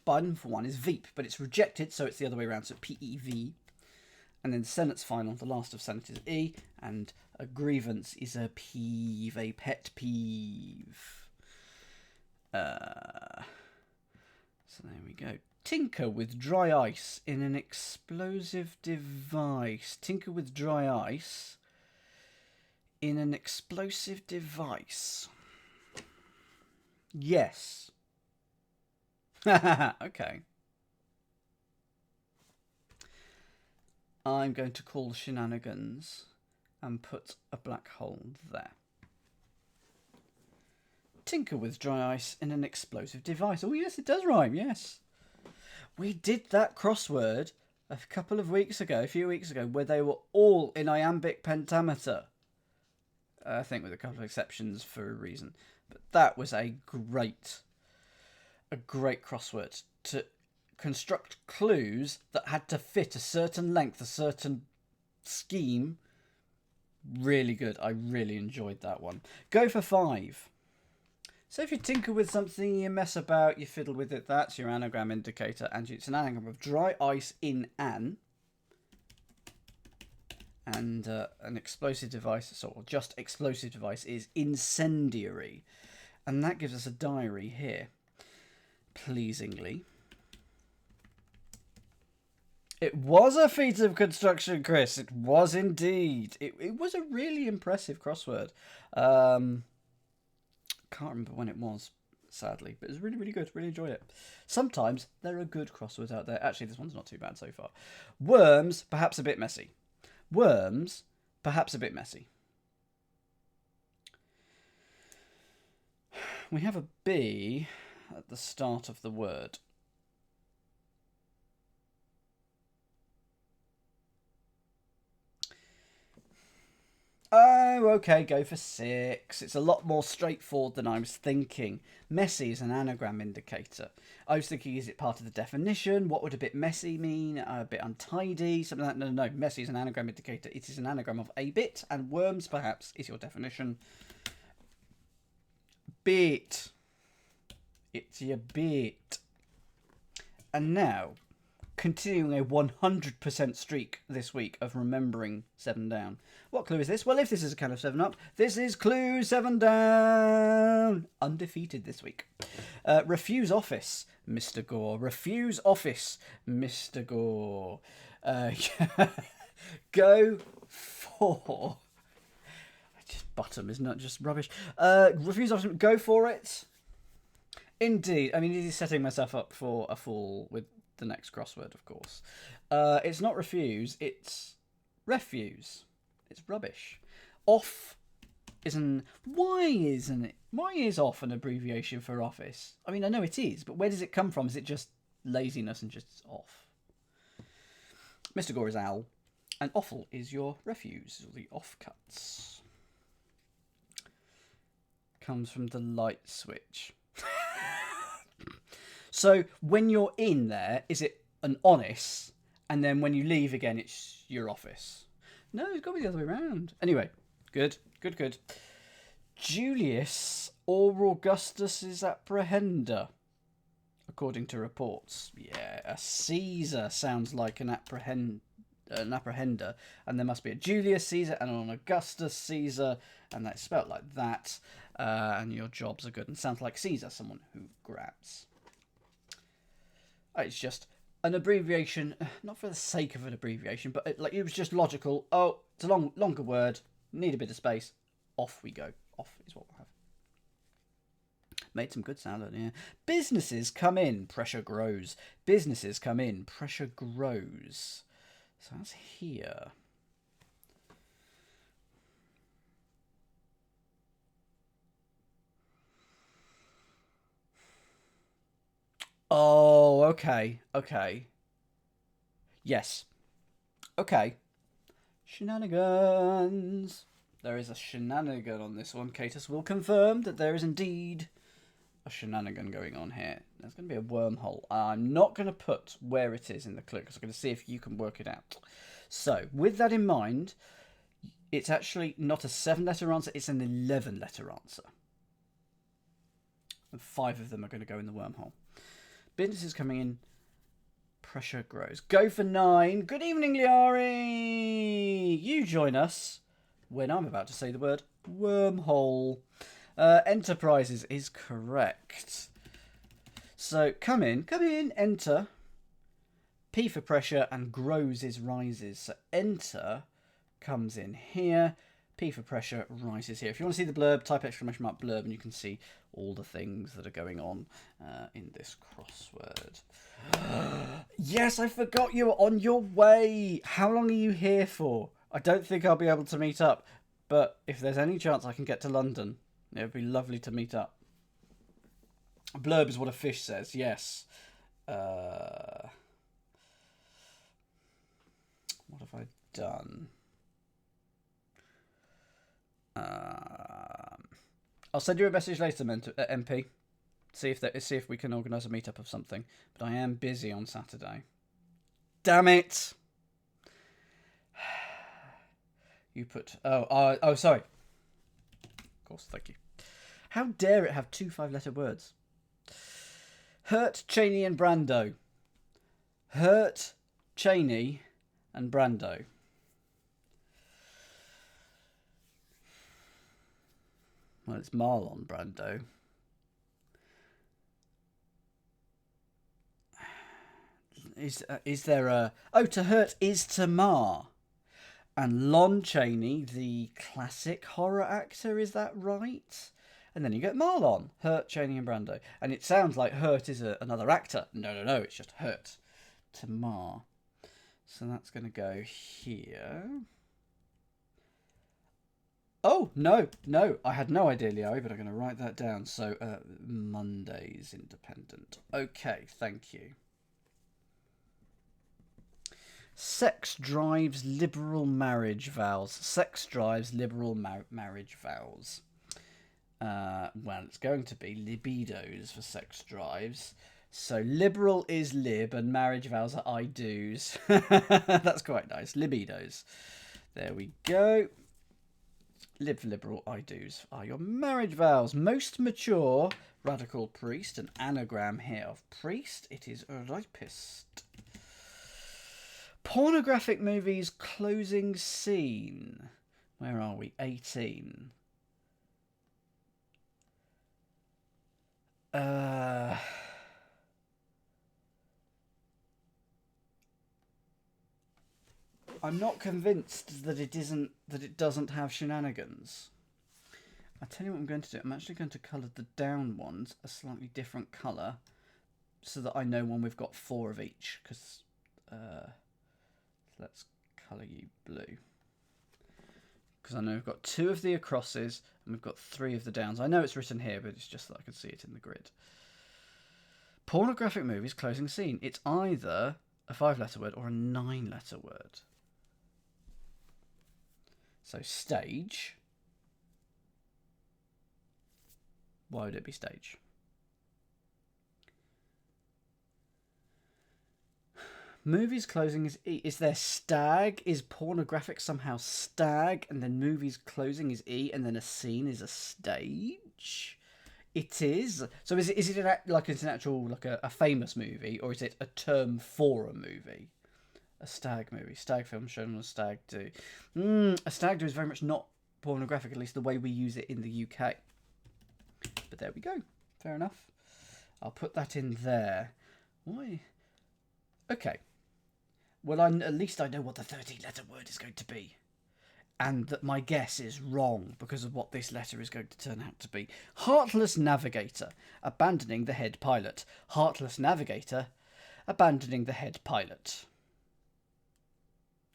A: Biden, for one, is Veep, but it's rejected, so it's the other way around, so P-E-V. And then Senate's final, the last of Senate is E, and a grievance is a peeve, a pet peeve. So there we go. Tinker with dry ice in an explosive device. Tinker with dry ice in an explosive device. Yes. Okay. I'm going to call shenanigans and put a black hole there. Tinker with dry ice in an explosive device. Oh, yes, it does rhyme, yes. We did that crossword a few weeks ago, where they were all in iambic pentameter. I think with a couple of exceptions for a reason. But that was a great crossword to construct clues that had to fit a certain length, a certain scheme. Really good. I really enjoyed that one. Go for 5. So if you tinker with something, you mess about, you fiddle with it, that's your anagram indicator. And it's an anagram of dry ice in an. And an explosive device, or just explosive device, is incendiary. And that gives us a diary here. Pleasingly. It was a feat of construction, Chris. It was indeed. It was a really impressive crossword. Can't remember when it was, sadly, but it was really, really good. Really enjoyed it. Sometimes there are good crosswords out there. Actually, this one's not too bad so far. Worms, perhaps a bit messy. Worms, perhaps a bit messy. We have a B at the start of the word. Oh, okay, go for 6. It's a lot more straightforward than I was thinking. Messy is an anagram indicator. I was thinking, is it part of the definition? What would a bit messy mean? A bit untidy? Something like that. No, messy is an anagram indicator. It is an anagram of a bit, and worms, perhaps, is your definition. Bit. It's your bit. And now, continuing a 100% streak this week of remembering 7 down. What clue is this? Well, if this is a count of 7 up, this is clue 7 down. Undefeated this week. Refuse office, Mr. Gore. Refuse office, Mr. Gore. Go for... Just bottom, isn't it? Just rubbish. Refuse office, go for it. Indeed. I mean, it is setting myself up for a fall with the next crossword, of course. It's not refuse, it's refuse. It's rubbish. Off is an... Why isn't it? Why is off an abbreviation for office? I mean, I know it is, but where does it come from? Is it just laziness and just off? Mr. Gore is owl, and offal is your refuse, the offcuts. Comes from the light switch. So when you're in there, is it an honest, and then when you leave again, it's your office? No, it's got to be the other way around. Anyway, good. Julius or Augustus's apprehender, according to reports. Yeah, a Caesar sounds like an apprehender, and there must be a Julius Caesar and an Augustus Caesar, and that's spelt like that. And your jobs are good, and sounds like Caesar, someone who grabs. It's just an abbreviation, not for the sake of an abbreviation, but it was just logical. Oh, it's a longer word, need a bit of space. Off we go. Off is what we'll have. Made some good sound on here. Businesses come in, pressure grows. Businesses come in, pressure grows. So that's here. Oh, okay. Yes. Okay. Shenanigans. There is a shenanigan on this one. Catus will confirm that there is indeed a shenanigan going on here. There's going to be a wormhole. I'm not going to put where it is in the clue because I'm going to see if you can work it out. So, with that in mind, it's actually not a 7-letter answer, it's an 11-letter answer. And 5 of them are going to go in the wormhole. Businesses coming in, pressure grows. Go for 9. Good evening, Liari. You join us when I'm about to say the word wormhole. Enterprises is correct. So come in, enter. P for pressure and grows is rises. So enter comes in here. P for pressure rises here. If you want to see the blurb, type exclamation mark blurb and you can see all the things that are going on in this crossword. Yes, I forgot you were on your way. How long are you here for? I don't think I'll be able to meet up, but if there's any chance I can get to London, it would be lovely to meet up. Blurb is what a fish says, yes. What have I done? I'll send you a message later, MP. See if we can organise a meetup of something. But I am busy on Saturday. Damn it! You put... Oh, sorry. Of course, thank you. How dare it have 2 5-letter words? Hurt, Cheney and Brando. Hurt, Cheney and Brando. Well, it's Marlon Brando. Is there a... Oh, to hurt is to mar. And Lon Chaney, the classic horror actor, is that right? And then you get Marlon, Hurt, Cheney and Brando. And it sounds like Hurt is another actor. No, it's just Hurt to mar. So that's going to go here. Oh, no, I had no idea, Leo, but I'm going to write that down. So, Monday's independent. Okay, thank you. Sex drives liberal marriage vows. Sex drives liberal marriage vows. Well, it's going to be libidos for sex drives. So liberal is lib and marriage vows are I do's. That's quite nice. Libidos. There we go. Lib for liberal, I do's are your marriage vows. Most mature, radical priest. An anagram here of priest. It is rapist. Pornographic movies closing scene. Where are we? 18. I'm not convinced that it doesn't have shenanigans. I'll tell you what I'm going to do. I'm actually going to colour the down ones a slightly different colour so that I know when we've got 4 of each. Because let's colour you blue. Because I know we've got 2 of the acrosses and we've got 3 of the downs. I know it's written here, but it's just that I can see it in the grid. Pornographic movies closing scene. It's either a 5-letter word or a 9-letter word. So stage. Why would it be stage? Movies closing is E. Is there stag? Is pornographic somehow stag? And then movies closing is E. And then a scene is a stage? It is. So is it like it's an actual, like a famous movie? Or is it a term for a movie? A stag movie. Stag film shown on a stag do. A stag do is very much not pornographic, at least the way we use it in the UK. But there we go. Fair enough. I'll put that in there. Why? Okay. Well, at least I know what the 13-letter word is going to be. And that my guess is wrong because of what this letter is going to turn out to be. Heartless navigator, abandoning the head pilot. Heartless navigator, abandoning the head pilot.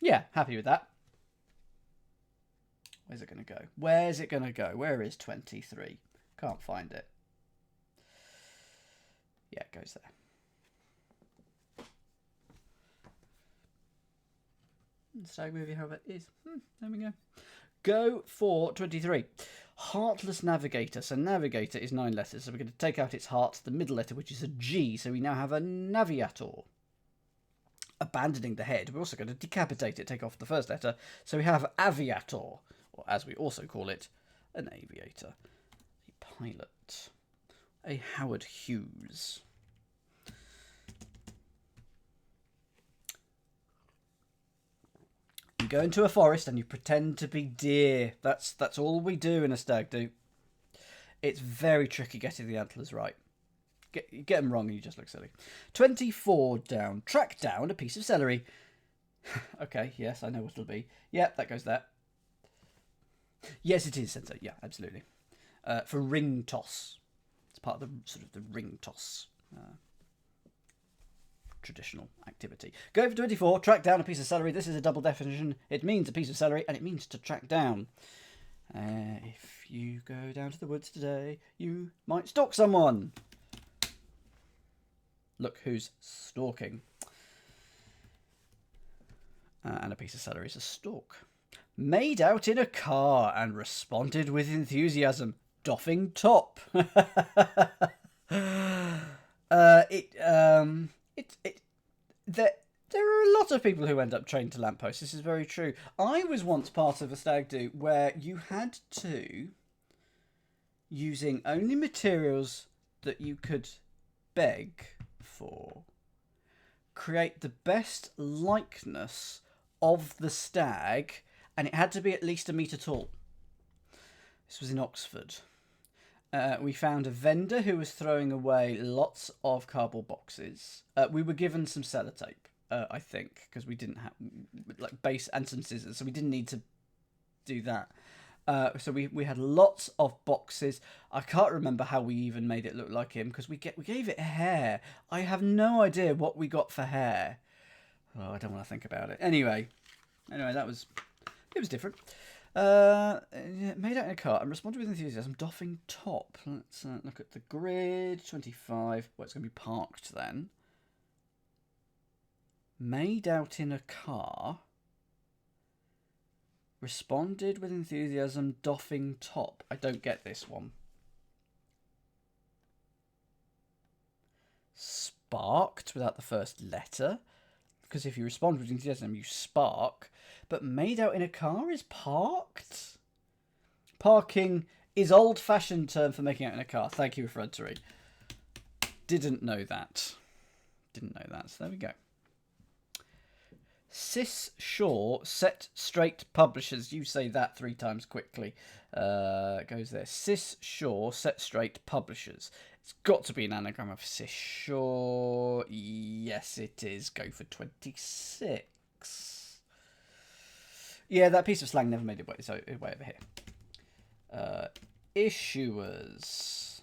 A: Yeah, happy with that. Where's it going to go? Where's it going to go? Where is 23? Can't find it. Yeah, it goes there. Stag movie, however, it is. There we go. Go for 23. Heartless navigator. So navigator is 9 letters. So we're going to take out its heart, the middle letter, which is a G. So we now have a navigator. Abandoning the head. We're also going to decapitate it, take off the first letter. So we have aviator, or as we also call it, an aviator. A pilot. A Howard Hughes. You go into a forest and you pretend to be deer. That's all we do in a stag do. It's very tricky getting the antlers right. Get them wrong and you just look silly. 24 down. Track down a piece of celery. Okay, yes, I know what it'll be. Yep, that goes there. Yes, it is Sensei. Yeah, absolutely. For ring toss. It's part of the sort of the ring toss traditional activity. Go for 24, track down a piece of celery. This is a double definition. It means a piece of celery and it means to track down. If you go down to the woods today, you might stalk someone. Look who's stalking. And a piece of celery is a stalk. Made out in a car and responded with enthusiasm, doffing top. There are a lot of people who end up chained to lampposts. This is very true. I was once part of a stag do where you had to, using only materials that you could beg for, create the best likeness of the stag, and it had to be at least 1 metre tall. This was in Oxford. We found a vendor who was throwing away lots of cardboard boxes. We were given some sellotape, I think, because we didn't have like base and some scissors, so we didn't need to do that. So we had lots of boxes. I can't remember how we even made it look like him because we gave it hair. I have no idea what we got for hair. Oh, I don't want to think about it. Anyway, it was different. Made out in a car and responded with enthusiasm, doffing top. Let's look at the grid. 25. Well, it's going to be parked then. Made out in a car. Responded with enthusiasm, doffing top. I don't get this one. Sparked without the first letter. Because if you respond with enthusiasm, you spark. But made out in a car is parked? Parking is old-fashioned term for making out in a car. Thank you, Effrontery. Didn't know that. So there we go. Cis Shaw Set Straight Publishers. You say that 3 times quickly. Goes there. Cis Shaw Set Straight Publishers. It's got to be an anagram of Cis Shaw. Yes, it is. Go for 26. Yeah, that piece of slang never made its way over here. Issuers.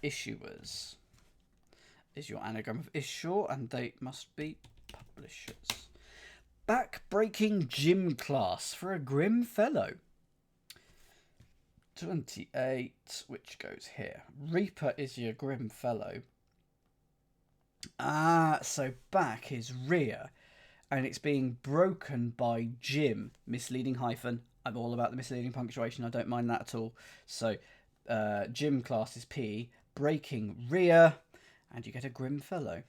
A: Issuers is your anagram of issue, and they must be publishers. Back-breaking gym class for a grim fellow. 28, which goes here. Reaper is your grim fellow. So back is rear, and it's being broken by Jim. Misleading hyphen. I'm all about the misleading punctuation. I don't mind that at all. So gym class is P. Breaking rear, and you get a grim fellow.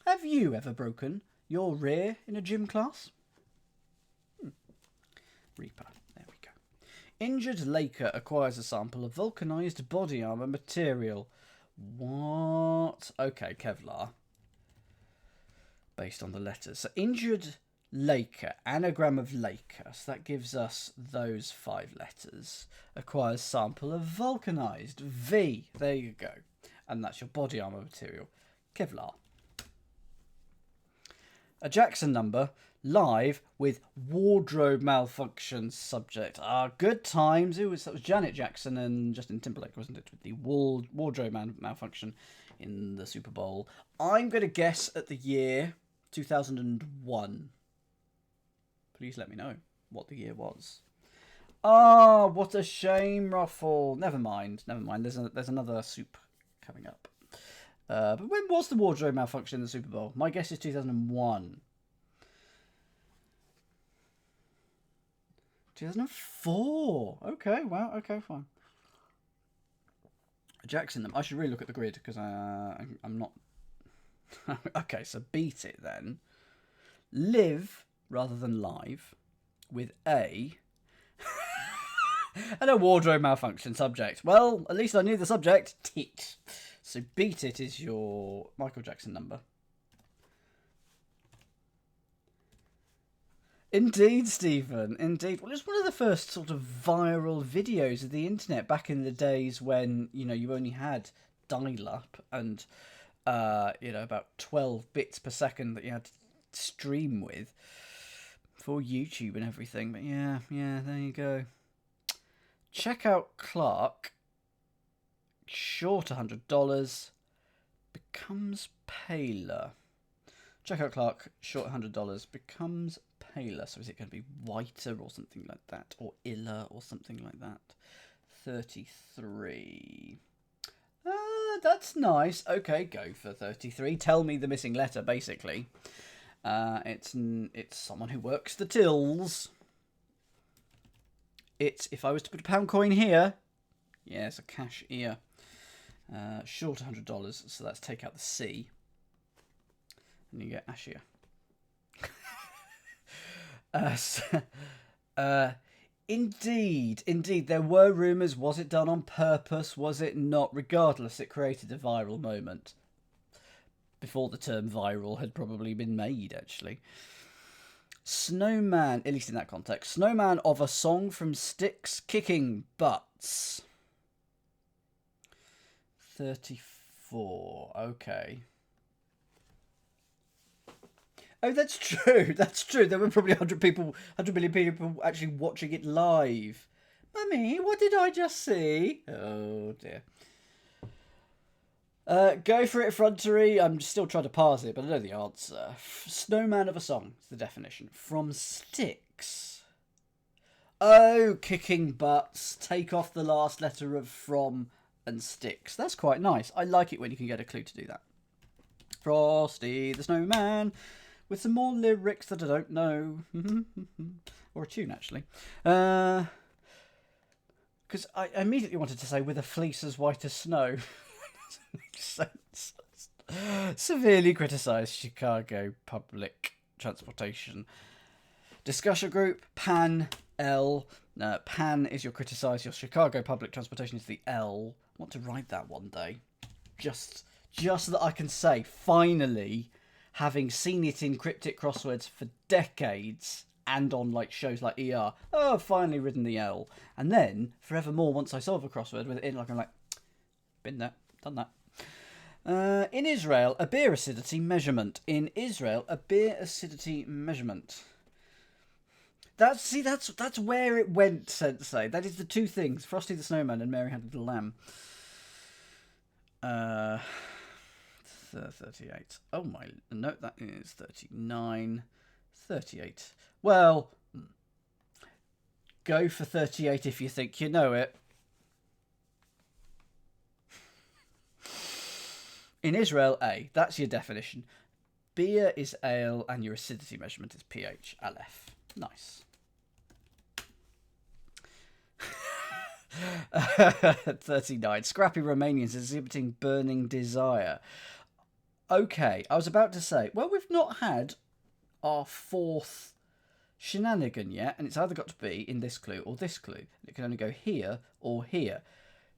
A: Have you ever broken your rear in a gym class? Reaper. There we go. Injured Laker acquires a sample of vulcanized body armor material. What? Okay, Kevlar. Based on the letters. So injured Laker, anagram of Laker. So that gives us those 5 letters. Acquires sample of vulcanized. V. There you go. And that's your body armor material. Kevlar. A Jackson number live with wardrobe malfunction subject. Good times. That was Janet Jackson and Justin Timberlake, wasn't it? With the wardrobe malfunction in the Super Bowl. I'm going to guess at the year 2001. Please let me know what the year was. What a shame, Ruffle. Never mind. There's another soup coming up. But when was the wardrobe malfunction in the Super Bowl? My guess is 2001. 2004. Okay, wow. Okay, fine. Jackson, I should really look at the grid because I'm not. Okay, so beat it then. Live rather than live with a and a wardrobe malfunction subject. Well, at least I knew the subject. Tit. So beat it is your Michael Jackson number. Indeed, Stephen. Indeed. Well, it's one of the first sort of viral videos of the internet back in the days when, you only had dial-up and, about 12 bits per second that you had to stream with. for YouTube and everything. But yeah, there you go. Check out Clark. Short $100. Becomes paler. Check out Clark. Short $100. Becomes paler. So is it going to be whiter or something like that? Or iller or something like that? 33. That's nice. Okay, go for 33. Tell me the missing letter, basically. It's someone who works the tills. It's, if I was to put a pound coin here, yeah, it's a cashier. Short $100, so let's take out the C. And you get Ashia. Indeed, there were rumours. Was it done on purpose? Was it not? Regardless, it created a viral moment. Before the term viral had probably been made, actually. Snowman, at least in that context. Snowman of a song from Styx kicking butts. 34, okay. Oh, that's true. That's true. There were probably 100 million people actually watching it live. Mummy, what did I just see? Oh, dear. Go for it, Frontery. I'm still trying to parse it, but I know the answer. Snowman of a song is the definition. From Styx. Oh, kicking butts. Take off the last letter of from and Styx. That's quite nice. I like it when you can get a clue to do that. Frosty the Snowman. With some more lyrics that I don't know. Or a tune, actually. Because I immediately wanted to say, with a fleece as white as snow. Doesn't make sense. Severely criticised Chicago public transportation. Discussion group, PAN, L. PAN is your criticise, your Chicago public transportation is the L. I want to write that one day. Just so that I can say, finally, having seen it in Cryptic Crosswords for decades and on like shows like ER, oh, I've finally written the L. And then, forevermore, once I solve a crossword with it in, like I'm like, been there, done that. In Israel, a beer acidity measurement. In Israel, a beer acidity measurement. That's where it went, Sensei. That is the two things. Frosty the Snowman and Mary Had a Little Lamb. 38. Oh my, no, that is 39. 38. Well, go for 38 if you think you know it. In Israel, A. That's your definition. Beer is ale and your acidity measurement is pH. Aleph. Nice. 39. Scrappy Romanians exhibiting burning desire. Okay, I was about to say, well, we've not had our fourth shenanigan yet, and it's either got to be in this clue or this clue. It can only go here or here.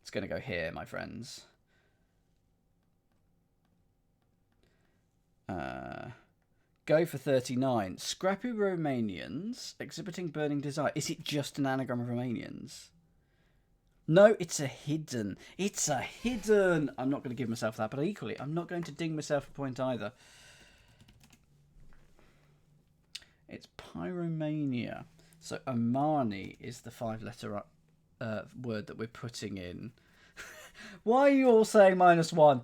A: It's going to go here, my friends. Go for 39. Scrappy Romanians exhibiting burning desire. Is it just an anagram of Romanians? No, it's a hidden. It's a hidden. I'm not going to give myself that, but equally, I'm not going to ding myself a point either. It's pyromania. So Omani is the 5-letter word that we're putting in. Why are you all saying -1?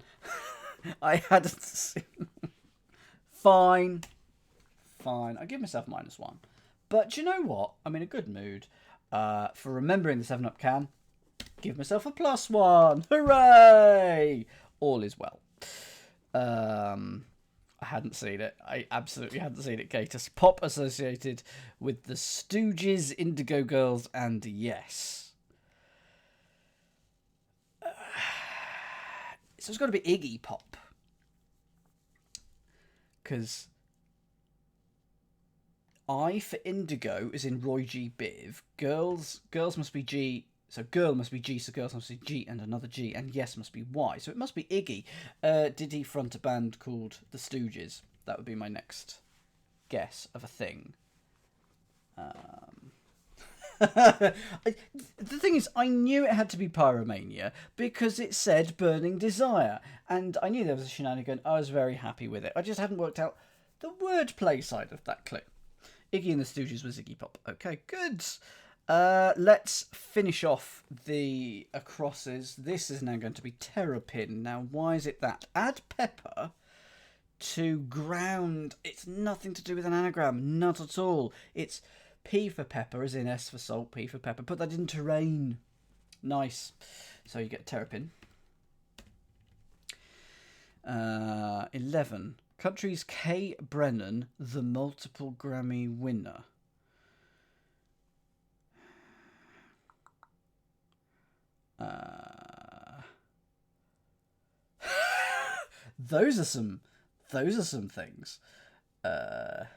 A: I hadn't seen. Fine. I give myself -1. But do you know what? I'm in a good mood. For remembering the 7-Up can. Give myself a +1. Hooray! All is well. I hadn't seen it. I absolutely hadn't seen it, Gatus. Pop associated with the Stooges, Indigo Girls, and Yes. So it's got to be Iggy Pop. Because I for Indigo is in Roy G. Biv. Girls must be G. So girl must be G, so girls must be G and another G, and yes must be Y. So it must be Iggy. Did he front a band called The Stooges? That would be my next guess of a thing. The thing is, I knew it had to be Pyromania because it said Burning Desire. And I knew there was a shenanigan. I was very happy with it. I just hadn't worked out the wordplay side of that clue. Iggy and the Stooges was Iggy Pop. Okay, good. Let's finish off the acrosses. This is now going to be Terrapin. Now, why is it that? Add pepper to ground. It's nothing to do with an anagram. Not at all. It's P for pepper, as in S for salt, P for pepper. Put that in terrain. Nice. So you get Terrapin. 11. Countries Kay Brennan, the multiple Grammy winner. Those are some things. I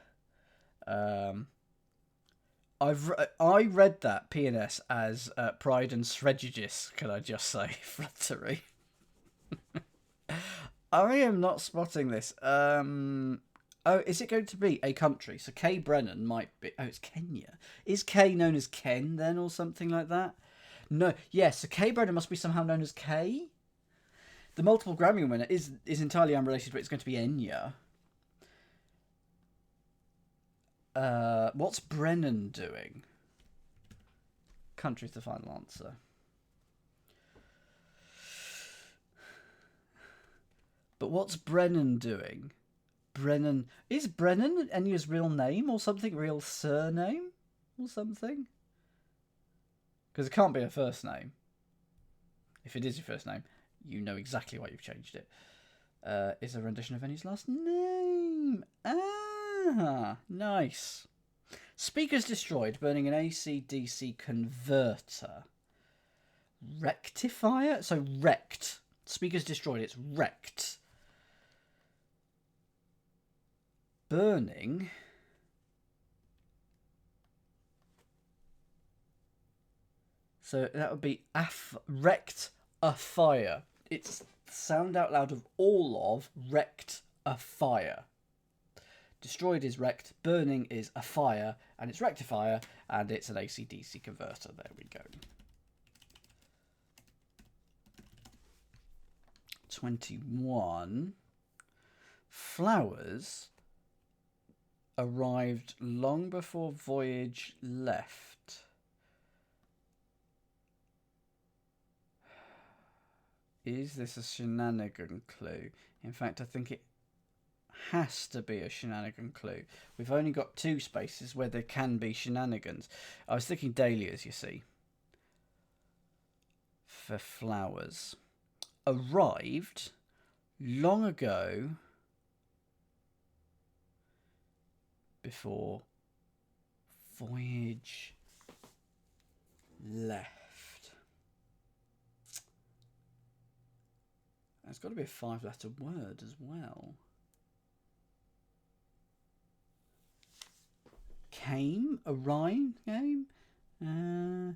A: read that P&S as Pride and Prejudice. Can I just say, flattery? I am not spotting this. Oh, is it going to be a country? So Kay Brennan might be. Oh, it's Kenya. Is Kay known as Ken then, or something like that? No. Yes. So Kay Brennan must be somehow known as Kay. The multiple Grammy winner is entirely unrelated, but it's going to be Enya. What's Brennan doing? Country's the final answer. But what's Brennan doing? Is Brennan Enya's real name or something? Real surname or something? Because it can't be a first name. If it is your first name, you know exactly why you've changed it. Is a rendition of Enya's last name. Ah, nice. Speakers destroyed, burning an AC-DC converter. Rectifier? So wrecked. Speakers destroyed, it's wrecked. Burning. So that would be wrecked a fire. It's sound out loud of all of wrecked a fire. Destroyed is wrecked, burning is a fire, and it's rectifier, and it's an AC-DC converter. There we go. 21. Flowers arrived long before voyage left. Is this a shenanigan clue? In fact, I think it has to be a shenanigan clue. We've only got 2 spaces where there can be shenanigans. I was thinking dahlias, you see. For flowers. Arrived long ago before voyage left. It's got to be a 5-letter word as well. Came, arrived, came. Oh,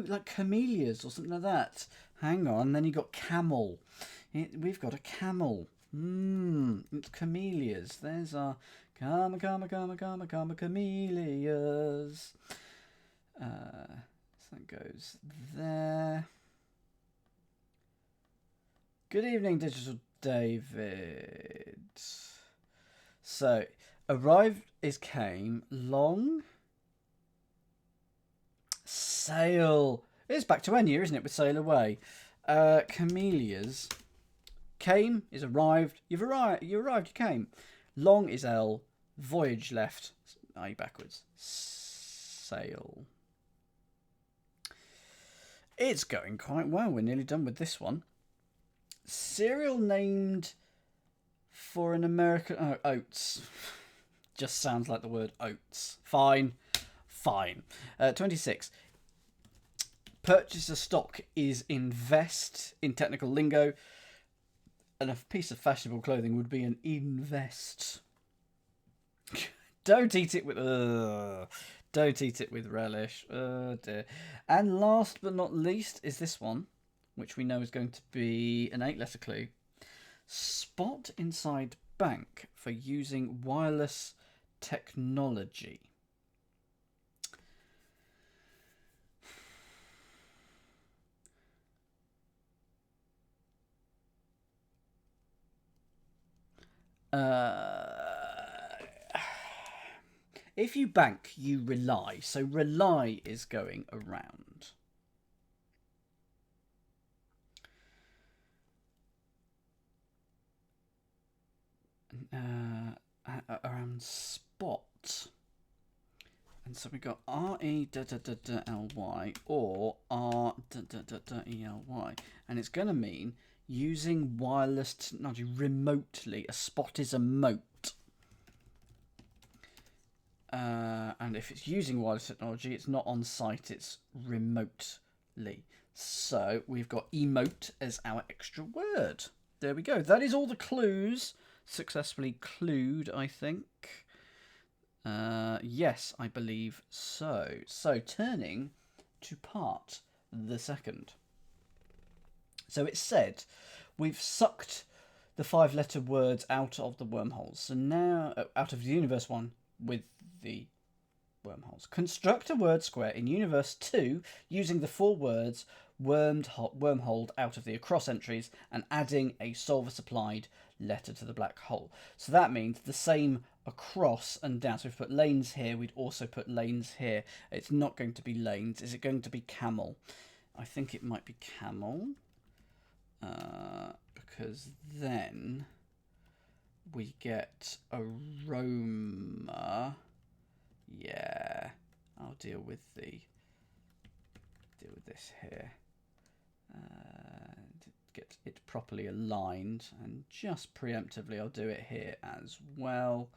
A: like camellias or something like that. Hang on, then you got camel. We've got a camel. It's camellias. There's our camellias. So that goes there. Good evening, Digital David. So, arrived is came. Long. Sail. It's back to Enya, isn't it, with Sail Away. Camellias. Came is arrived. You arrived, you came. Long is L. Voyage left. I backwards. Sail. It's going quite well. We're nearly done with this one. Cereal named for an American... Oh, oats. Just sounds like the word oats. Fine. 26. Purchase a stock is invest in technical lingo. And a piece of fashionable clothing would be an invest. Don't eat it with... Don't eat it with relish. Oh dear. And last but not least is this one, which we know is going to be an 8-letter clue. Spot inside bank for using wireless technology. If you bank, you rely. So rely is going around. Around spot. And so we got R-E-L-Y or R-E-L-Y. And it's going to mean using wireless technology remotely. A spot is a moat. And if it's using wireless technology, it's not on site, it's remotely. So we've got emote as our extra word. There we go. That is all the clues. Successfully clued, I think. Yes, I believe so. So turning to part the second. So it said we've sucked the 5-letter words out of the wormholes. So now, out of the universe 1 with the wormholes. Construct a word square in universe 2 using the 4 words wormholed out of the across entries and adding a solver supplied letter to the black hole. So that means the same across and down. So if we put lanes here, we'd also put lanes here. It's not going to be lanes. Is it going to be camel? I think it might be camel. Because then we get aroma. Yeah, I'll deal with this here. Get it properly aligned, and just preemptively I'll do it here as well.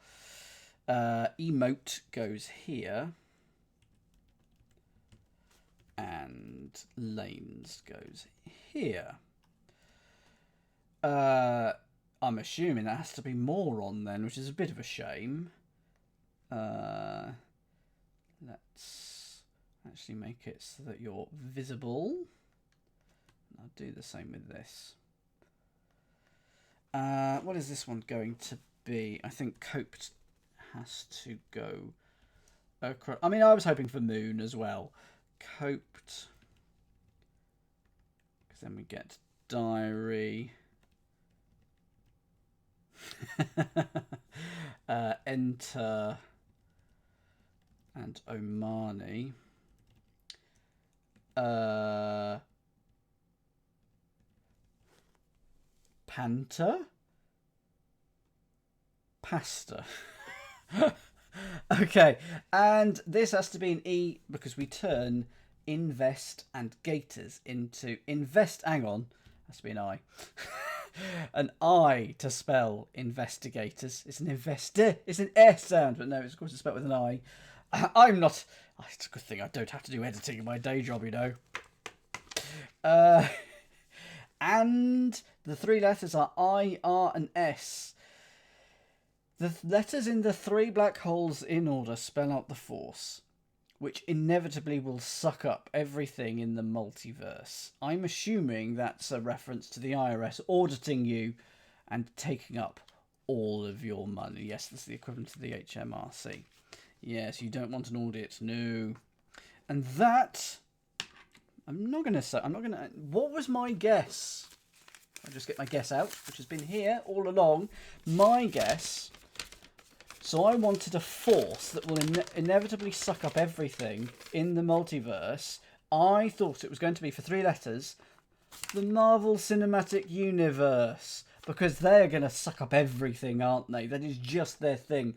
A: Emote goes here, and lanes goes here. I'm assuming that has to be moron then, which is a bit of a shame. Let's actually make it so that you're visible. I'll do the same with this. What is this one going to be? I think coped has to go across. I mean, I was hoping for moon as well. Coped. Because then we get diary. Enter. And Omani. Panta? Pasta. Okay, and this has to be an E because we turn invest and gators into invest. Hang on, has to be an I. An I to spell investigators. It's an investor. It's an S sound, but no, it's of course it's spelled with an I. I'm not. It's a good thing I don't have to do editing in my day job, you know. And the 3 letters are I, R, and S. The letters in the 3 black holes in order spell out the force, which inevitably will suck up everything in the multiverse. I'm assuming that's a reference to the IRS auditing you and taking up all of your money. Yes, that's the equivalent to the HMRC. Yes, you don't want an audit, no. And that, I'm not going to say, what was my guess? I'll just get my guess out, which has been here all along. My guess, so I wanted a force that will inevitably suck up everything in the multiverse. I thought it was going to be, for 3 letters, the Marvel Cinematic Universe. Because they're going to suck up everything, aren't they? That is just their thing.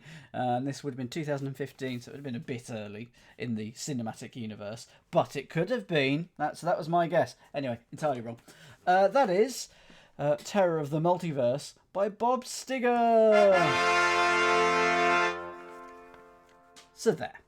A: This would have been 2015, so it would have been a bit early in the cinematic universe. But it could have been. So that was my guess. Anyway, entirely wrong. That is Terror of the Multiverse by Bob Stigger. So there.